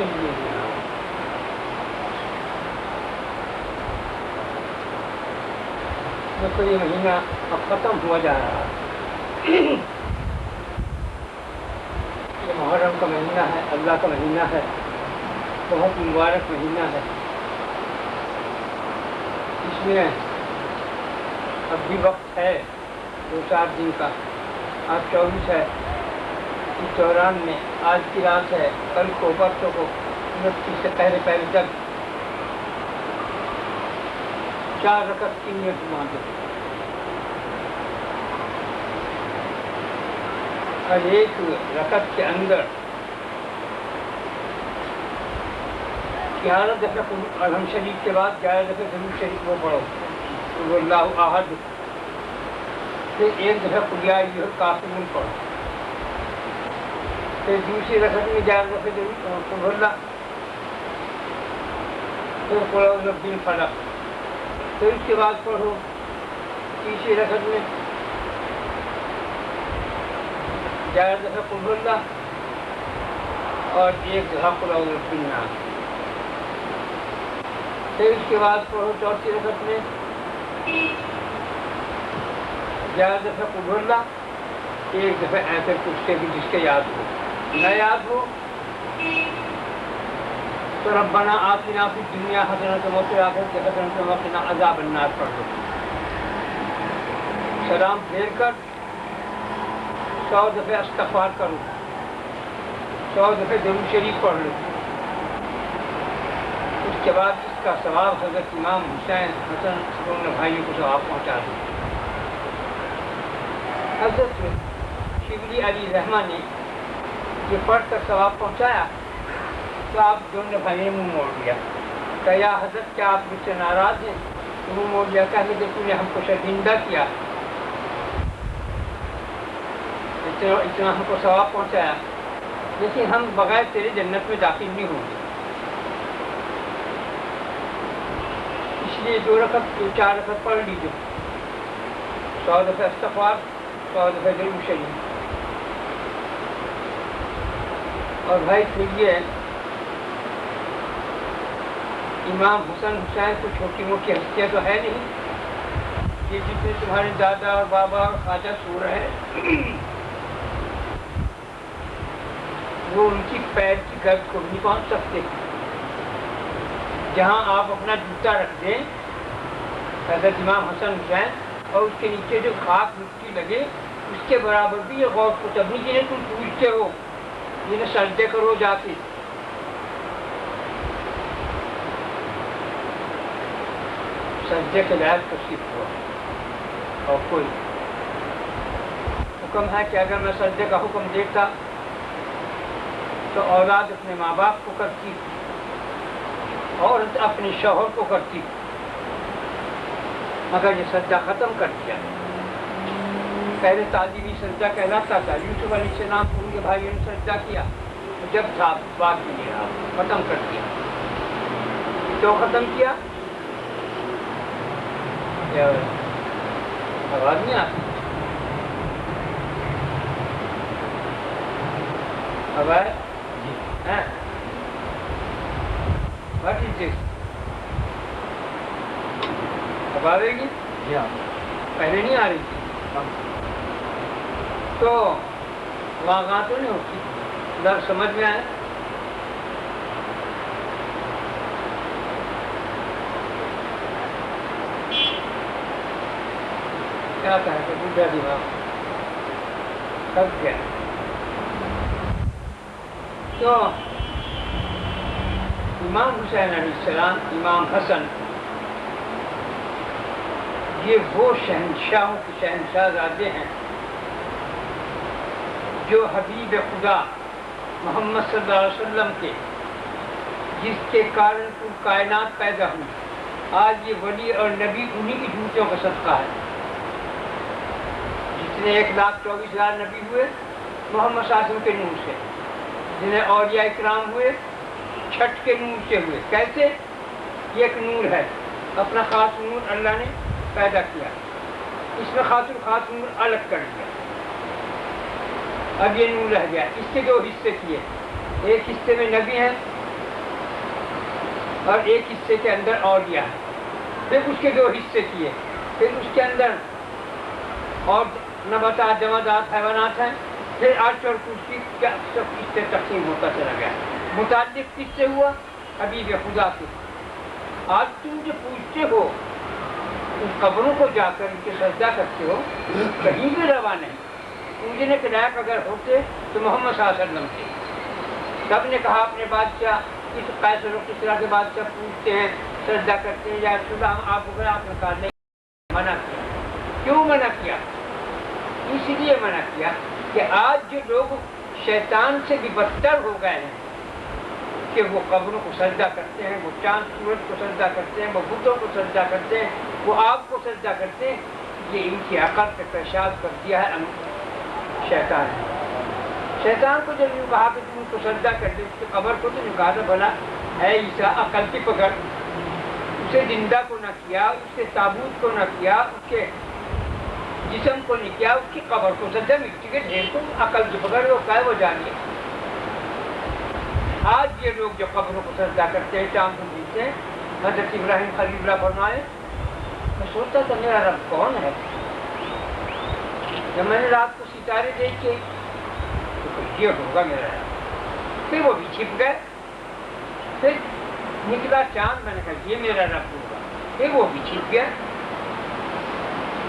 کے لیے دیا. دیکھو یہ مہینہ اب ختم ہوا جا رہا ہے. یہ محرم کا مہینہ ہے، اللہ کا مہینہ ہے، بہت مبارک مہینہ ہے. اس میں اب بھی وقت ہے 2-4 دن کا. آج 24 ہے، اس دوران میں آج کی رات ہے، کل کو پرسوں کو 29 سے پہلے تک 4 رکعت کی نیت مانگو. اور ایک رکعت کے اندر 11 دفعہ الحمد شریف کے بعد 11 دفعہ درود شریف وہ پڑھو، قل اللہ احد. پھر 1 دفعہ قل یا ایھا الکافرون پڑھو. پھر دوسری رکعت میں 11 دفعہ درود قل اللہ، پھر قل اعوذ برب الفلق. پھر اس کے بعد پڑھو تیسری رکعت میں 11 دفعہ قل اللہ اور 1 دفعہ قل اعوذ برب الناس. پھر اس کے بعد پڑھو چوتھی رکعت میں 11 دفعہ قل اللہ، 1 دفعہ ایسے کچھ کے بھی جس کے یاد ہو. نہ یاد ہو تو ربنا آتنا فی الدنیا حسنۃ وفی الآخرۃ حسنۃ وقنا عذاب النار پڑھ دو. سلام پھیر کر 100 دفعہ استغفار کرو، 100 دفعہ درود شریف پڑھ لو. اس کے بعد اس کا ثواب حضرت امام حسین حسن دونوں بھائیوں کو ثواب پہنچا دو. حضرت شبلی علی رحمٰ نے یہ پڑھ کر ثواب پہنچایا تو آپ دونوں بھائی نے منہ موڑ دیا. کہ یا حضرت کیا آپ مجھ سے ناراض ہیں؟ منہ موڑ دیا، کہنے کہ تم نے ہم کو شرمندہ کیا، اتنا ہم کو ثواب پہنچایا، لیکن ہم بغیر تیرے جنت میں داخل نہیں ہوں گے. اس لیے 2 رکعت 4 رکعت پڑھ لیجیے، 100 دفعہ استغفار، 100 دفعہ درود شریف. اور بھائی پھر یہ امام حسن حسین کو چھوٹی موٹی ہستیاں تو ہے نہیں، یہ جتنے تمہارے دادا اور بابا اور خواجہ سو رہے وہ ان کی پیر کی گرد کو بھی نہیں پہنچ سکتے. جہاں آپ اپنا جوتا رکھ دیں حضرت امام حسن حسین اور اس کے نیچے جو خاک مٹی لگے اس کے برابر بھی یہ غوث کو تب نہیں جنہیں تم پوچھتے ہو، جنہیں سجدے کرو جا کے. سجدے کے لائق تشریف ہوا. اور کوئی حکم ہے کہ اگر میں سجدے کا حکم دیتا تو اولاد اپنے ماں باپ کو کرتی، عورت اپنے شوہر کو کرتی، مگر یہ سجدہ ختم کر دیا. پہلے تعلیمی سجدہ کہلاتا تھا، یوسف علیہ السلام کو ان کے بھائیوں نے سجدہ کیا، جب تھا بات بھی نہیں رہا، ختم کر دیا. کیوں ختم کیا؟ آواز نہیں آتی؟ آواز واٹ از دس؟ اب آئے گی؟ پہلے نہیں آ رہی تھی تو وہاں تو نہیں ہوتی. لفظ سمجھ میں آئے؟ کیا کہا کہ بوڑھا دماغ تھک گیا. تو امام حسین علیہ السلام، امام حسن، یہ وہ شہنشاہوں کے شہنشاہ زادے ہیں جو حبیب خدا محمد صلی اللہ علیہ وسلم کے، جس کے کارن پور کائنات پیدا ہوئی. آج یہ ولی اور نبی انہی کی جوتوں کا صدقہ ہے. جتنے 1,24,000 نبی ہوئے محمد صلی اللہ علیہ وسلم کے نور سے، جنہیں اولیاء اکرام ہوئے چھٹ کے نور سے ہوئے. کیسے؟ یہ ایک نور ہے، اپنا خاص نور اللہ نے پیدا کیا، اس میں خاص نور الگ کر دیا. اب یہ نور رہ گیا. اس کے 2 حصے کیے، ایک حصے میں نبی ہیں، اور ایک حصے کے اندر اولیاء ہے، پھر اس کے 2 حصے کیے، پھر اس کے اندر اور نباتات جمادات حیوانات ہیں، پھر عرش اور کرسی کا سب کس سے تقسیم ہوتا چلا گیا۔ متعلق کس سے ہوا؟ حبیب خدا سے۔ آج تم جو پوچھتے ہو ان قبروں کو جا کر ان کے سجدہ کرتے ہو، کہیں بھی روا نہیں۔ پوجنے کے لائق اگر ہوتے تو محمد صلی اللہ علیہ وسلم تھے۔ سب نے کہا اپنے بادشاہ، اس قیصر و کسریٰ کے بادشاہ پوچھتے ہیں، سجدہ کرتے ہیں، یا رسول اللہ ہم آپ کو آپ نے کہا نہیں، منع کیا۔ کیوں منع کیا؟ اس لیے منع کیا کہ آج جو لوگ شیطان سے بھی بدتر ہو گئے ہیں کہ وہ قبروں کو سجدہ کرتے ہیں، وہ چاند سورج کو سجدہ کرتے ہیں، وہ بتوں کو سجدہ کرتے ہیں، وہ آگ کو سجدہ کرتے ہیں، یہ ان کی عقل سے پیشاب کر دیا ہے شیطان نے۔ شیطان کو جب یوں کہا کہ تم ان کو سجدہ کر دے، اس کی قبر کو تو یوں کہا تھا بھلا ہے عیسیٰ عقل کی پکڑ، اسے زندہ کو نہ کیا، اس کے تابوت کو نہ کیا، اس کے جسم کو نہیں کیا، اس کی قبر کو سجدہ، مٹی کے ڈھیر کو عقل کی پکڑ وہ کا ہے وہ جانیے۔ آج یہ لوگ جو قبروں کو سجدہ کرتے ہیں، چاند کو دیتے ہیں، حضرت ابراہیم خلیل اللہ فرمائے میں سوچتا تھا میرا رب کون ہے؟ جب میں نے رات کو ستارے دیکھے تو یہ ہوگا میرا رب، پھر وہ بھی چھپ گئے، پھر نکلا چاند، میں نے کہا یہ میرا رب ہوگا، پھر وہ بھی چھپ گیا،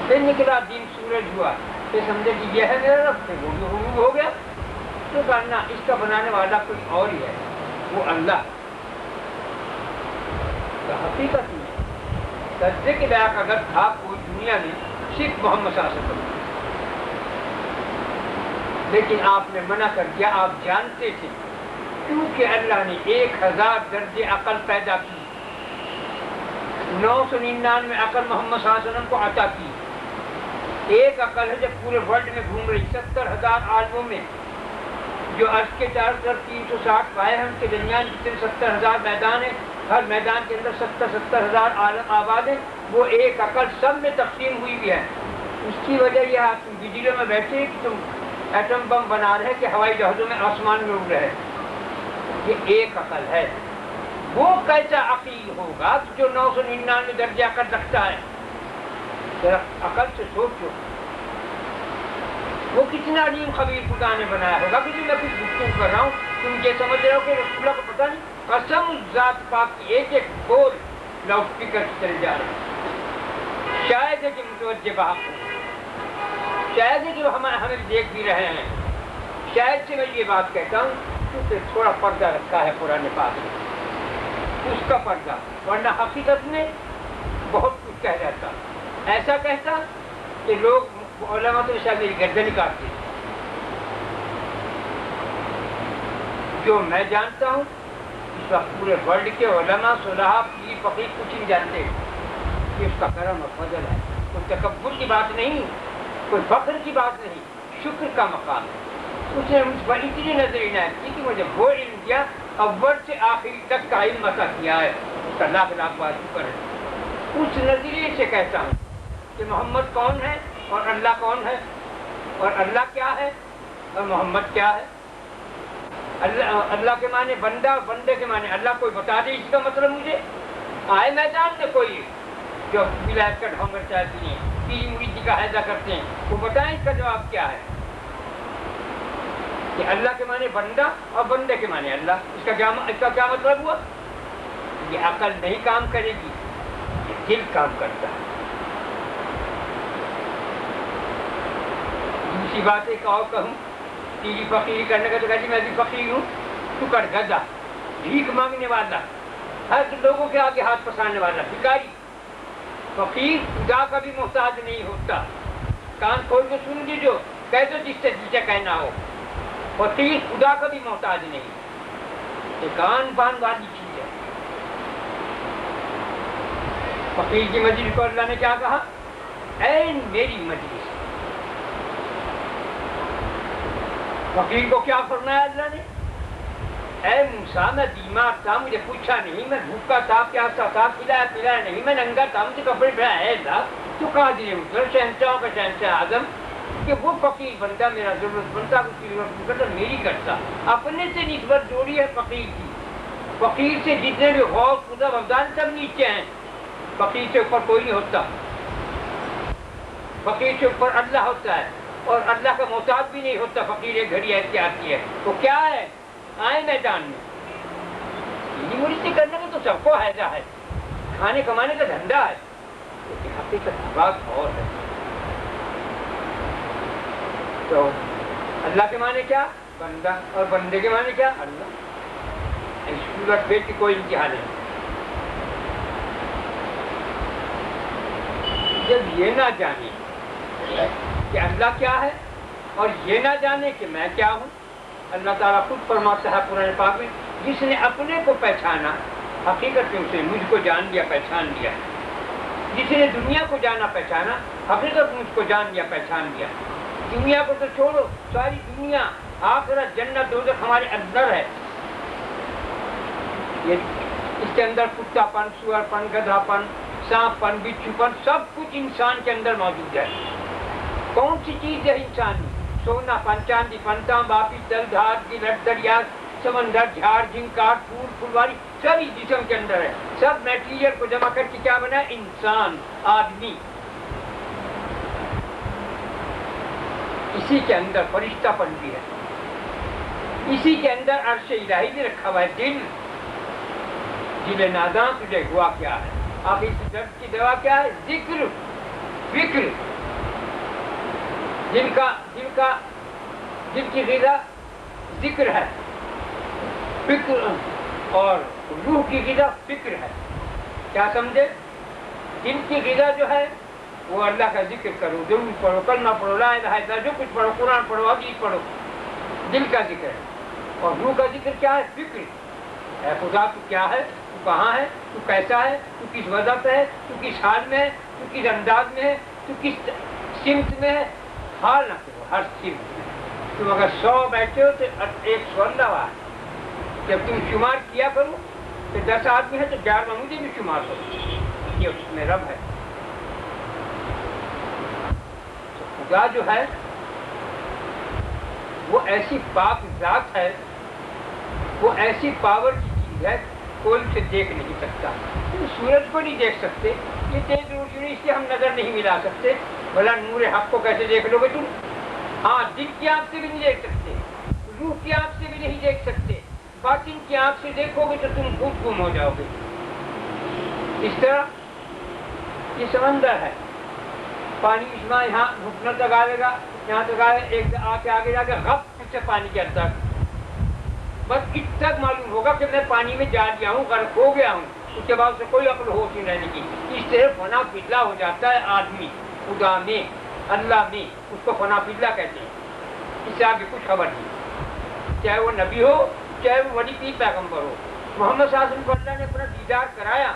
پھر نکلا دن سورج ہوا، پھر سمجھے کہ یہ ہے میرا رب، پھر وہ بھی غروب ہو گیا۔ تو کہنا اس کا بنانے والا کوئی اور ہی ہے، وہ اللہ۔ تو حقیقت میں سجدے کے لائق اگر تھا کوئی دنیا میں صرف محمد صلی اللہ علیہ وسلم، لیکن آپ نے منع کر دیا۔ آپ جانتے تھے کیونکہ اللہ نے 1000 درجے عقل پیدا کی، 999 عقل محمد صلی اللہ علیہ وسلم کو عطا کی۔ ایک عقل ہے جب پورے ورلڈ میں گھوم رہی، 70,000 عالموں میں جو عرش کے چاروں طرف 360 پائے ہیں، ان کے درمیان جتنے 70,000 میدان ہیں، ہر میدان کے اندر 70,000 عالم آباد ہیں، وہ ایک عقل سب میں تقسیم ہوئی بھی ہے۔ اس کی وجہ یہ آپ تم ویڈیو میں بیٹھے کہ تم ایٹم بم بنا رہے کہ ہوائی جہازوں میں آسمان میں اڑ رہے، یہ ایک عقل ہے۔ وہ کیسا عقیل ہوگا جو 999 درجے عقل رکھتا ہے؟ ذرا عقل سے سوچو، وہ کتنا علیم خبیر خدا نے بنایا ہوگا۔ کہ میں کچھ گفتگو کر رہا ہوں، تم یہ سمجھ رہے ہو کہ رسول اللہ کو پتہ نہیں؟ قسم ذات پاک کی ایک ایک بول لاؤڈ اسپیکر سے چلے جا رہے ہیں۔ شاید ہے کہ متوجہ بحق ہوں، شاید ہے کہ ہمیں دیکھ بھی رہے ہیں، شاید سے میں یہ بات کہتا ہوں کیونکہ تھوڑا پردہ رکھا ہے قرآن پاک میں، اس کا پردہ، ورنہ حقیقت میں بہت کچھ کہہ جاتا، ایسا کہتا کہ لوگ علماء تو شاید میری گردن کاٹتے۔ جو میں جانتا ہوں اس وقت پورے ورلڈ کے علماء، صلحاء، پیر، فقیر کچھ نہیں جانتے کہ اس کا کرم اور فضل ہے۔ کوئی تکبر کی بات نہیں، کوئی فخر کی بات نہیں، شکر کا مقام ہے۔ اس نے مجھ پر اتنی نظر عنایت کی کہ مجھے وہ علم دیا، اول سے آخری تک کا علم عطا کیا ہے، اس کا لاکھ لاکھ بار شکر ہے۔ اس نظریے سے کہتا ہوں کہ محمد کون ہے اور اللہ کون ہے، اور اللہ کیا ہے اور محمد کیا ہے۔ اللہ کے معنی بندہ اور بندے کے معنی اللہ، کوئی بتا دے اس کا مطلب مجھے۔ آئے میدان میں کوئی جو ولایت کا ڈھونگ چاہتی ہیں، پیری مریدی کا حیضہ کرتے ہیں، وہ بتائیں اس کا جواب کیا ہے کہ اللہ کے معنی بندہ اور بندے کے معنی اللہ۔ اس کا کیا مطلب ہوا؟ یہ عقل نہیں کام کرے گی، یہ دل کام کرتا ہے۔ دوسری بات ایک اور کہوں، تیری فقیری کرنے کا تو کہتی میں بھی فقیر ہوں، تو کر گدا، بھیک مانگنے والا، ہر لوگوں کے آگے ہاتھ پسانے والا، بھکاری۔ فقیر خدا کا بھی محتاج نہیں ہوتا۔ کان کھول کے سن لیجو، کہہ دو جس سے جسے کہنا ہو، فقیر خدا کا بھی محتاج نہیں، یہ کان بان والی چیز ہے۔ فقیر کی مجلس کو اللہ نے کیا کہا؟ اے میری مجلس۔ فقیر کو کیا فرمایا اللہ نے؟ اے موسیٰ میں بیمار تھا، مجھے پوچھا نہیں، میں بھوکا تھا، پیاسا تھا، پلایا نہیں، میں ننگا تھا، مجھے کپڑے پہنائے تھا، تو قادر مطلب شہنشاہوں کا شہنشاہ اعظم کہ وہ فقیر بنتا، میرا ضرورت بنتا، اس کی ضرورت کرتا، میری کرتا، اپنے سے نسبت جوڑی ہے فقیر کی، فقیر سے جتنے بھی غوث قطب افضال سب نیچے ہیں، فقیر سے اوپر کوئی نہیں ہوتا، فقیر سے اوپر اللہ ہوتا ہے، اور اللہ کا محتاج بھی نہیں ہوتا۔ فقیر ایک گھڑی ایسی آتی ہے، وہ کیا ہے؟ آئے میدان میں یہ مرشی کرنے کا تو سب کو فائدہ ہے، کھانے کمانے کا دھندا ہے، لیکن حقیقت بات اور ہے۔ تو اللہ کے معنی کیا؟ بندہ، اور بندے کے معنی کیا؟ اللہ۔ اس صورت پہ کی کوئی انتہا نہیں۔ جب یہ نہ جانے کہ اللہ کیا ہے، اور یہ نہ جانے کہ میں کیا ہوں، اللہ تعالیٰ خود فرماتا ہے قرآن پاک میں، جس نے اپنے کو پہچانا حقیقت میں اس نے مجھ کو جان لیا، پہچان لیا۔ جس نے دنیا کو جانا پہچانا حقیقت مجھ کو جان لیا، پہچان لیا۔ دنیا کو تو چھوڑو، ساری دنیا، آخرت، جنت، دوزخ ہمارے اندر ہے۔ یہ اس کے اندر کتا پن، سور پن، گدھا پن، سانپ پن، بچھو پن، سب کچھ انسان کے اندر موجود ہے۔ کون سی چیز ہے انسانی؟ سونا پن، چاندی پن، تانبا، پیتل، دھات، گلٹ، دریا، سمندر، جھاڑ، جھنکار، پھول، پھلواری، سب اس جسم کے اندر ہے۔ سب میٹیریل کو جمع کر کے کیا بنا ہے؟ انسان، آدمی۔ اسی کے اندر فرشتہ پن بھی ہے، اسی کے اندر عرش الہی بھی رکھا ہوا ہے۔ دل ناداں تجھے ہوا کیا ہے؟ آخر اس درد کی دوا کیا ہے؟ ذکر، فکر۔ دل کی غذا ذکر ہے، فکر، اور روح کی غذا فکر ہے۔ کیا سمجھے؟ دل کی غذا جو ہے وہ اللہ کا ذکر کرو، درود پڑھو، کلمہ پڑھو، لا الہ الا اللہ، جو کچھ پڑھو، قرآن پڑھو، حدیث پڑھو، دل کا ذکر ہے۔ اور روح کا ذکر کیا ہے؟ فکر۔ اے خدا تو کیا ہے، تو کہاں ہے، تو کیسا ہے، تو کس وجہ پہ ہے، تو کس حال میں ہے، تو کس انداز میں ہے، تو کس سمت میں ہے، حال نہ کرو ہر سمت میں۔ تم اگر 100 بیٹھے ہو تو 100 اللہ ہے۔ جب تم شمار کیا کرو تو 10 آدمی ہے تو 11واں مجھے بھی شمار کرو، یہ اس میں رب ہے۔ تو خدا جو ہے وہ ایسی پاک ذات ہے، وہ ایسی پاور کی چیز ہے، کوئی اسے دیکھ نہیں سکتا۔ تم سورج کو نہیں دیکھ سکتے، یہ تیز روشنی سے ہم نظر نہیں ملا سکتے، بھلا نور حق کو کیسے دیکھ لو گے تم؟ ہاں، دل کی آنکھ سے بھی نہیں دیکھ سکتے، روح کی آنکھ سے بھی نہیں دیکھ سکتے، باطن کی آنکھ سے دیکھو گے تو تم خود گم ہو جاؤ گے۔ اس طرح یہ سمندر ہے، پانی اس میں یہاں گھٹنوں تک آئے گا، یہاں تک آئے، ایک آ کے آگے جا کے غب سے پانی کے اندر، بس اتنا معلوم ہوگا کہ میں پانی میں جا گیا ہوں، غرق ہو گیا ہوں، اس کے بعد سے کوئی عقل ہوش نہیں رہنے کی۔ اس طرح فنا فضلہ ہو جاتا ہے آدمی خدا میں، اللہ میں، اس کو فنا فضلہ کہتے ہیں۔ اس سے آگے کچھ خبر نہیں، چاہے وہ نبی ہو، چاہے وہ ولی پیر پیغمبر ہو۔ محمد صلی اللہ علیہ وسلم کو اللہ نے اپنا دیدار کرایا،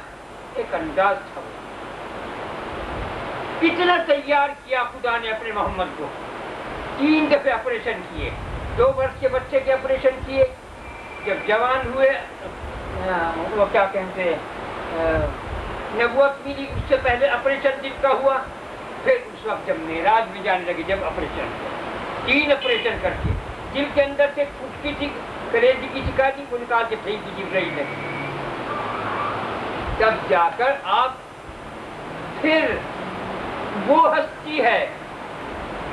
ایک انداز تھا، کتنا تیار کیا خدا نے اپنے محمد کو۔ 3 دفعے آپریشن کیے، 2 برس کے بچے کے آپریشن کیے، جب جوان ہوئے وہ کیا کہتے ہیں نبوت ملی، اس سے پہلے آپریشن دل کا ہوا، پھر اس وقت جب معراج میں جانے لگے، جب آپریشن 3 آپریشن کر کے دل کے اندر سے پھٹکی تھی، کلیجے کی چکا دی کو نکال کے پھینک دی جبرائیل نے، تب جا کر آپ پھر وہ ہستی ہے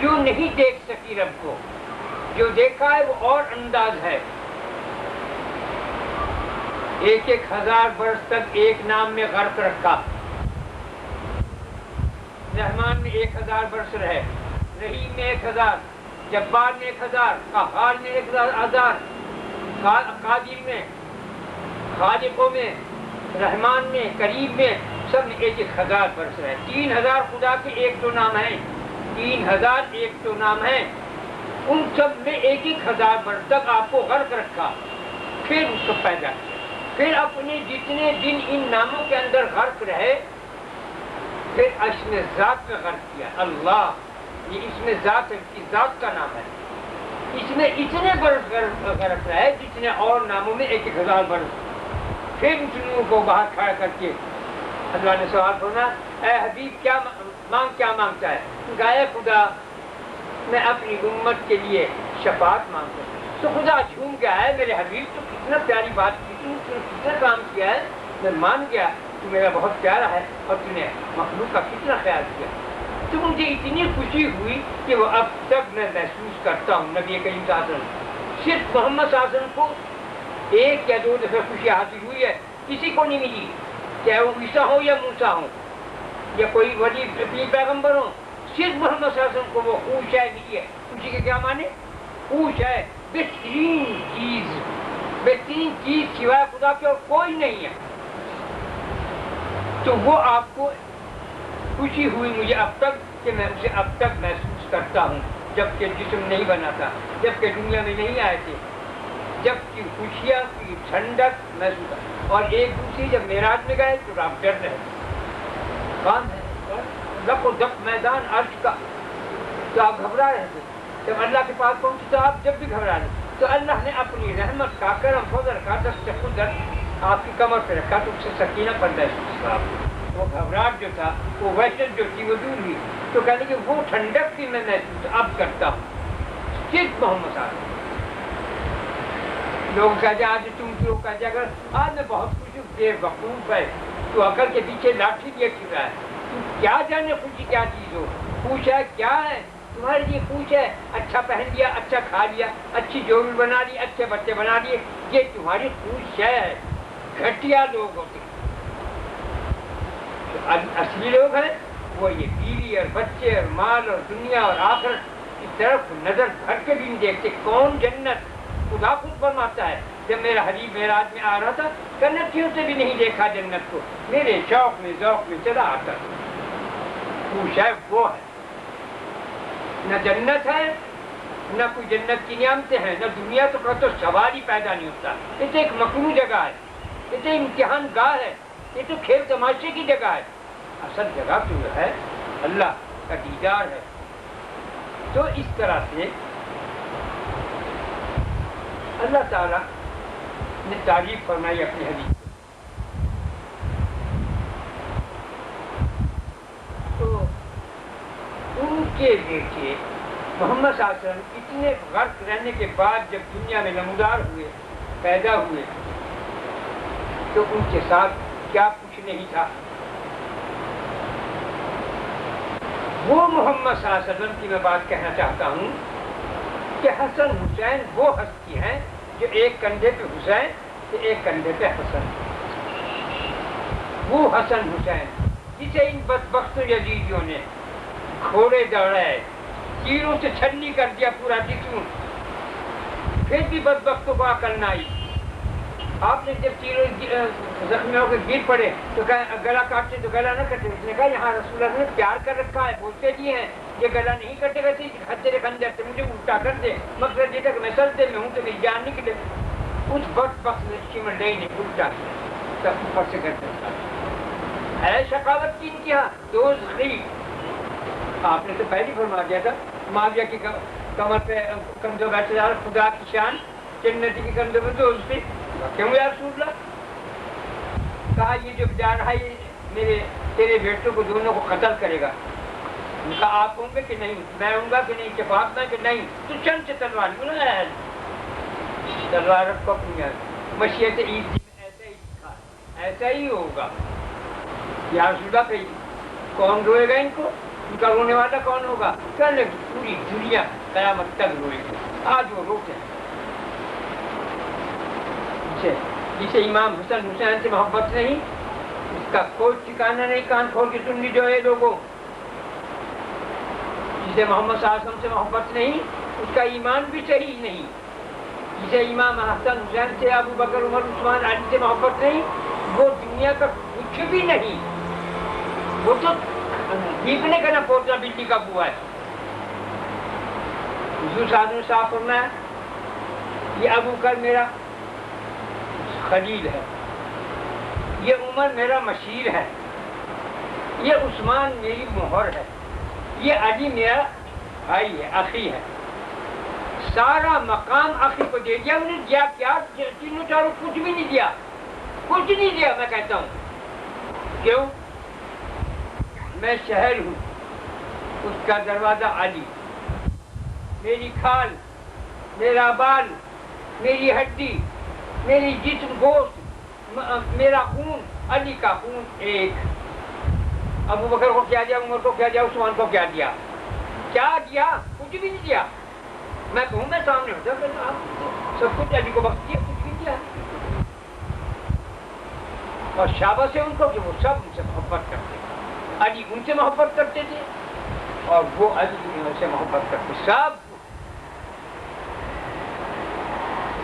جو نہیں دیکھ سکی رب کو، جو دیکھا ہے وہ اور انداز ہے۔ 1000 برس تک ایک نام میں غرق رکھا، رحمان میں 1000 برس رہے، رحیم میں 1000، جبار میں 1000، قہار میں 1000، قادر میں، خالقوں میں، رحمان میں، کریم میں، سب میں 1000 برس رہے۔ 3000 خدا کے 1-2 نام ہیں، 3000 1-2 نام ہیں، ان سب میں 1000 برس تک آپ کو غرق رکھا، پھر اس کو پیدا کیا، پھر اپنے جتنے دن ان ناموں کے اندر غرق رہے، پھر اسم ذات میں غرق کیا۔ اللہ، یہ اسم ذات ہے، اس ذات کا نام ہے، اس میں اتنے برس غرق رہے جتنے اور ناموں میں 1000 برس۔ پھر اس نور کو باہر کھڑا کر کے اللہ نے سوال کرنا، اے حبیب کیا مانگتا ہے؟ گائے خدا میں اپنی امت کے لیے شفاعت مانگتا ہوں۔ تو خدا جھوم گیا ہے، میرے حبیب تو کتنا پیاری بات کی، نے کتنا کام کیا ہے، میں مان گیا تو میرا بہت پیارا ہے اور تم نے مخلوق کا کتنا خیال کیا. تو مجھے اتنی خوشی ہوئی کہ وہ اب تک میں محسوس کرتا ہوں نبی کریم صلی اللہ علیہ وسلم، صرف محمد صلی اللہ علیہ وسلم کو 1 یا 2 دفعہ خوشی حاصل ہوئی ہے، کسی کو نہیں ملی، چاہے وہ عیسیٰ ہو یا موسیٰ ہو یا کوئی ولی پیغمبر ہو، صرف محمد صلی اللہ علیہ وسلم کو وہ خوش ہے ملی ہے. خوشی کے کیا معنی؟ خوش ہے، بہترین چیز سوائے خدا کے اور کوئی نہیں ہے. تو وہ آپ کو خوشی ہوئی مجھے اب تک کہ میں اسے اب تک محسوس کرتا ہوں، جب کہ جسم نہیں بنا تھا، جب کہ دنیا میں نہیں آئے تھے، جب کی خوشیاں کی ٹھنڈک محسوس. اور ایک دوسری جب معراج میں گئے تو آپ ڈر رہے کون ہے لق و دق میدان عرش کا، تو آپ گھبرا رہے تھے. جب اللہ کے پاس پہنچے تو آپ جب بھی گھبرا رہے، تو اللہ نے اپنی رحمت کا، کرم فضل کا، دست قدرت آپ کی کمر پہ رکھا تو اس سے سکینہ پر محسوس ہوا. وہ گھبراہٹ جو تھا، وہ وحشت جو تھی وہ دور ہوئی. تو کہنے کہ وہ ٹھنڈک بھی میں محسوس اب کرتا ہوں صرف محمد صلی اللہ علیہ وسلم. لوگ کہتے ہیں آج تم کیوں کہتے اگر آج میں بہت خوش ہوں، بے وقوف ہے تو عقل کے پیچھے لاٹھی لیے پھر رہا ہے. تو کیا جانے خوشی کیا چیز ہو، خوش ہے کیا ہے تمہارے لیے؟ خوش ہے اچھا پہن لیا، اچھا کھا لیا، اچھی جوڑی بنا لی، اچھے بچے بنا لیے، یہ تمہاری خوش ہے. گھٹیا لوگ ہوتے اصلی لوگ ہیں وہ یہ بیوی اور بچے اور مال اور دنیا اور آخرت کی طرف نظر بھر کے بھی نہیں دیکھتے. کون جنت؟ خدا خود فرماتا ہے جب میرا حبیب معراج میں آ رہا تھا، جنتیوں سے بھی نہیں دیکھا جنت کو، میرے شوق میں ذوق میں چلا آتا. خوش ہے وہ ہے، نہ جنت ہے نہ کوئی جنت کی نعمتیں ہیں، نہ دنیا تو کا تو سوال ہی پیدا نہیں ہوتا. یہ تو ایک مکروہ جگہ ہے، یہ تو امتحان گاہ ہے، یہ تو کھیل تماشے کی جگہ ہے. اصل جگہ تو ہے اللہ کا دیدار ہے. تو اس طرح سے اللہ تعالیٰ نے تعریف فرمائی اپنے حبیب کو. تو ان کے بیٹے محمد صلی اللہ علیہ وسلم اتنے غرق رہنے کے بعد جب دنیا میں نمودار ہوئے، پیدا ہوئے، تو ان کے ساتھ کیا کچھ نہیں تھا. وہ محمد صلی اللہ علیہ وسلم کی میں بات کہنا چاہتا ہوں کہ حسن حسین وہ ہستی ہیں جو ایک کندھے پہ حسین تو ایک کندھے پہ حسن. وہ حسن حسین جسے ان بدبخت یزیدیوں نے گھوڑے دوڑائے، تیروں سے چھلنی کر دیا پورا جسم، پھر بھی بدبختوں کو عقل نہ آئی. آپ نے جب تیروں زخمی ہو کے گر پڑے تو گلا کاٹتے تو گلا نہ کٹے. اس نے کہا یہاں رسول اللہ نے پیار کر رکھا ہے، بولتے بھی ہیں یہ گلا نہیں کٹے گا، تیرے خنجر سے مجھے الٹا کر دے، مقصد یہ تھا کہ میں سجدے میں ہوں تو میری جان نکلے. اس بدبخت سمندری نے الٹا کیا تب اوپر سے کر دیا. ہے شقاوت کی انتہا، دوزخی. آپ نے تو پہلے فرما دیا تھا معاویہ کی کمر پہ کندھوں بیٹھے جا رہا خدا کی شان، جنتی کی کندھوں میں تو اس پہ کیوں یا رسول اللہ؟ کہا یہ جو جا رہا ہے یہ تیرے بیٹوں کو دونوں کو قتل کرے گا. ان کا آپ ہوں گے کہ نہیں، میں ہوں گا کہ نہیں، اتفاق میں کہ نہیں، تو چند سے تلوار بولا ہے تلوار رکھو اپنی یاد. مشیت عید میں ایسا ہی لکھا، ایسا ہی ہوگا. یا رسول اللہ کہ کون روئے گا ان کو، ان کا رونے والا کون ہوگا؟ کہنے پوری دنیا قیامت تک روئے گی. آج وہ روتے ہیں جسے امام حسن حسین سے محبت نہیں، اس کا کوئی ٹھکانہ نہیں. کان کھول کے سن لیجو اے لوگوں، جسے محمد صلی اللہ علیہ وسلم سے محبت نہیں اس کا ایمان بھی صحیح نہیں. جسے امام حسن حسین سے، ابو بکر عمر عثمان علی سے محبت نہیں، وہ دنیا کا کچھ بھی نہیں. وہ تو دیکھنے کا نا پوتا بٹی کا بوا ہے. حضور صاحب نے صاف فرمایا یہ ابو بکر میرا خلیل ہے، یہ عمر میرا مشیر ہے، یہ عثمان میری مہر ہے، یہ علی میرا بھائی ہے، اخی ہے. سارا مقام اخی کو دے دیا. انہیں دیا کیا؟ تینوں چاروں کچھ بھی نہیں دیا، کچھ نہیں دیا. میں کہتا ہوں کیوں؟ میں شہر ہوں، اس کا دروازہ علی، میری کھال، میرا بال، میری ہڈی، میری جسم گوشت میرا خون علی کا خون ایک. ابو بکر کو کیا دیا, عمر کو کیا دیا, عثمان کو کیا دیا؟ کیا دیا؟ کچھ بھی نہیں دیا. میں کہوں میں سامنے ہوتا کہ آپ سب کچھ علی کو بخش دیا, کچھ بھی دیا. اور شابہ سے ان کو کہ وہ سب ان سے محبت کرتے, علی ان سے محبت کرتے تھے اور وہ علی ان سے محبت کرتے. سب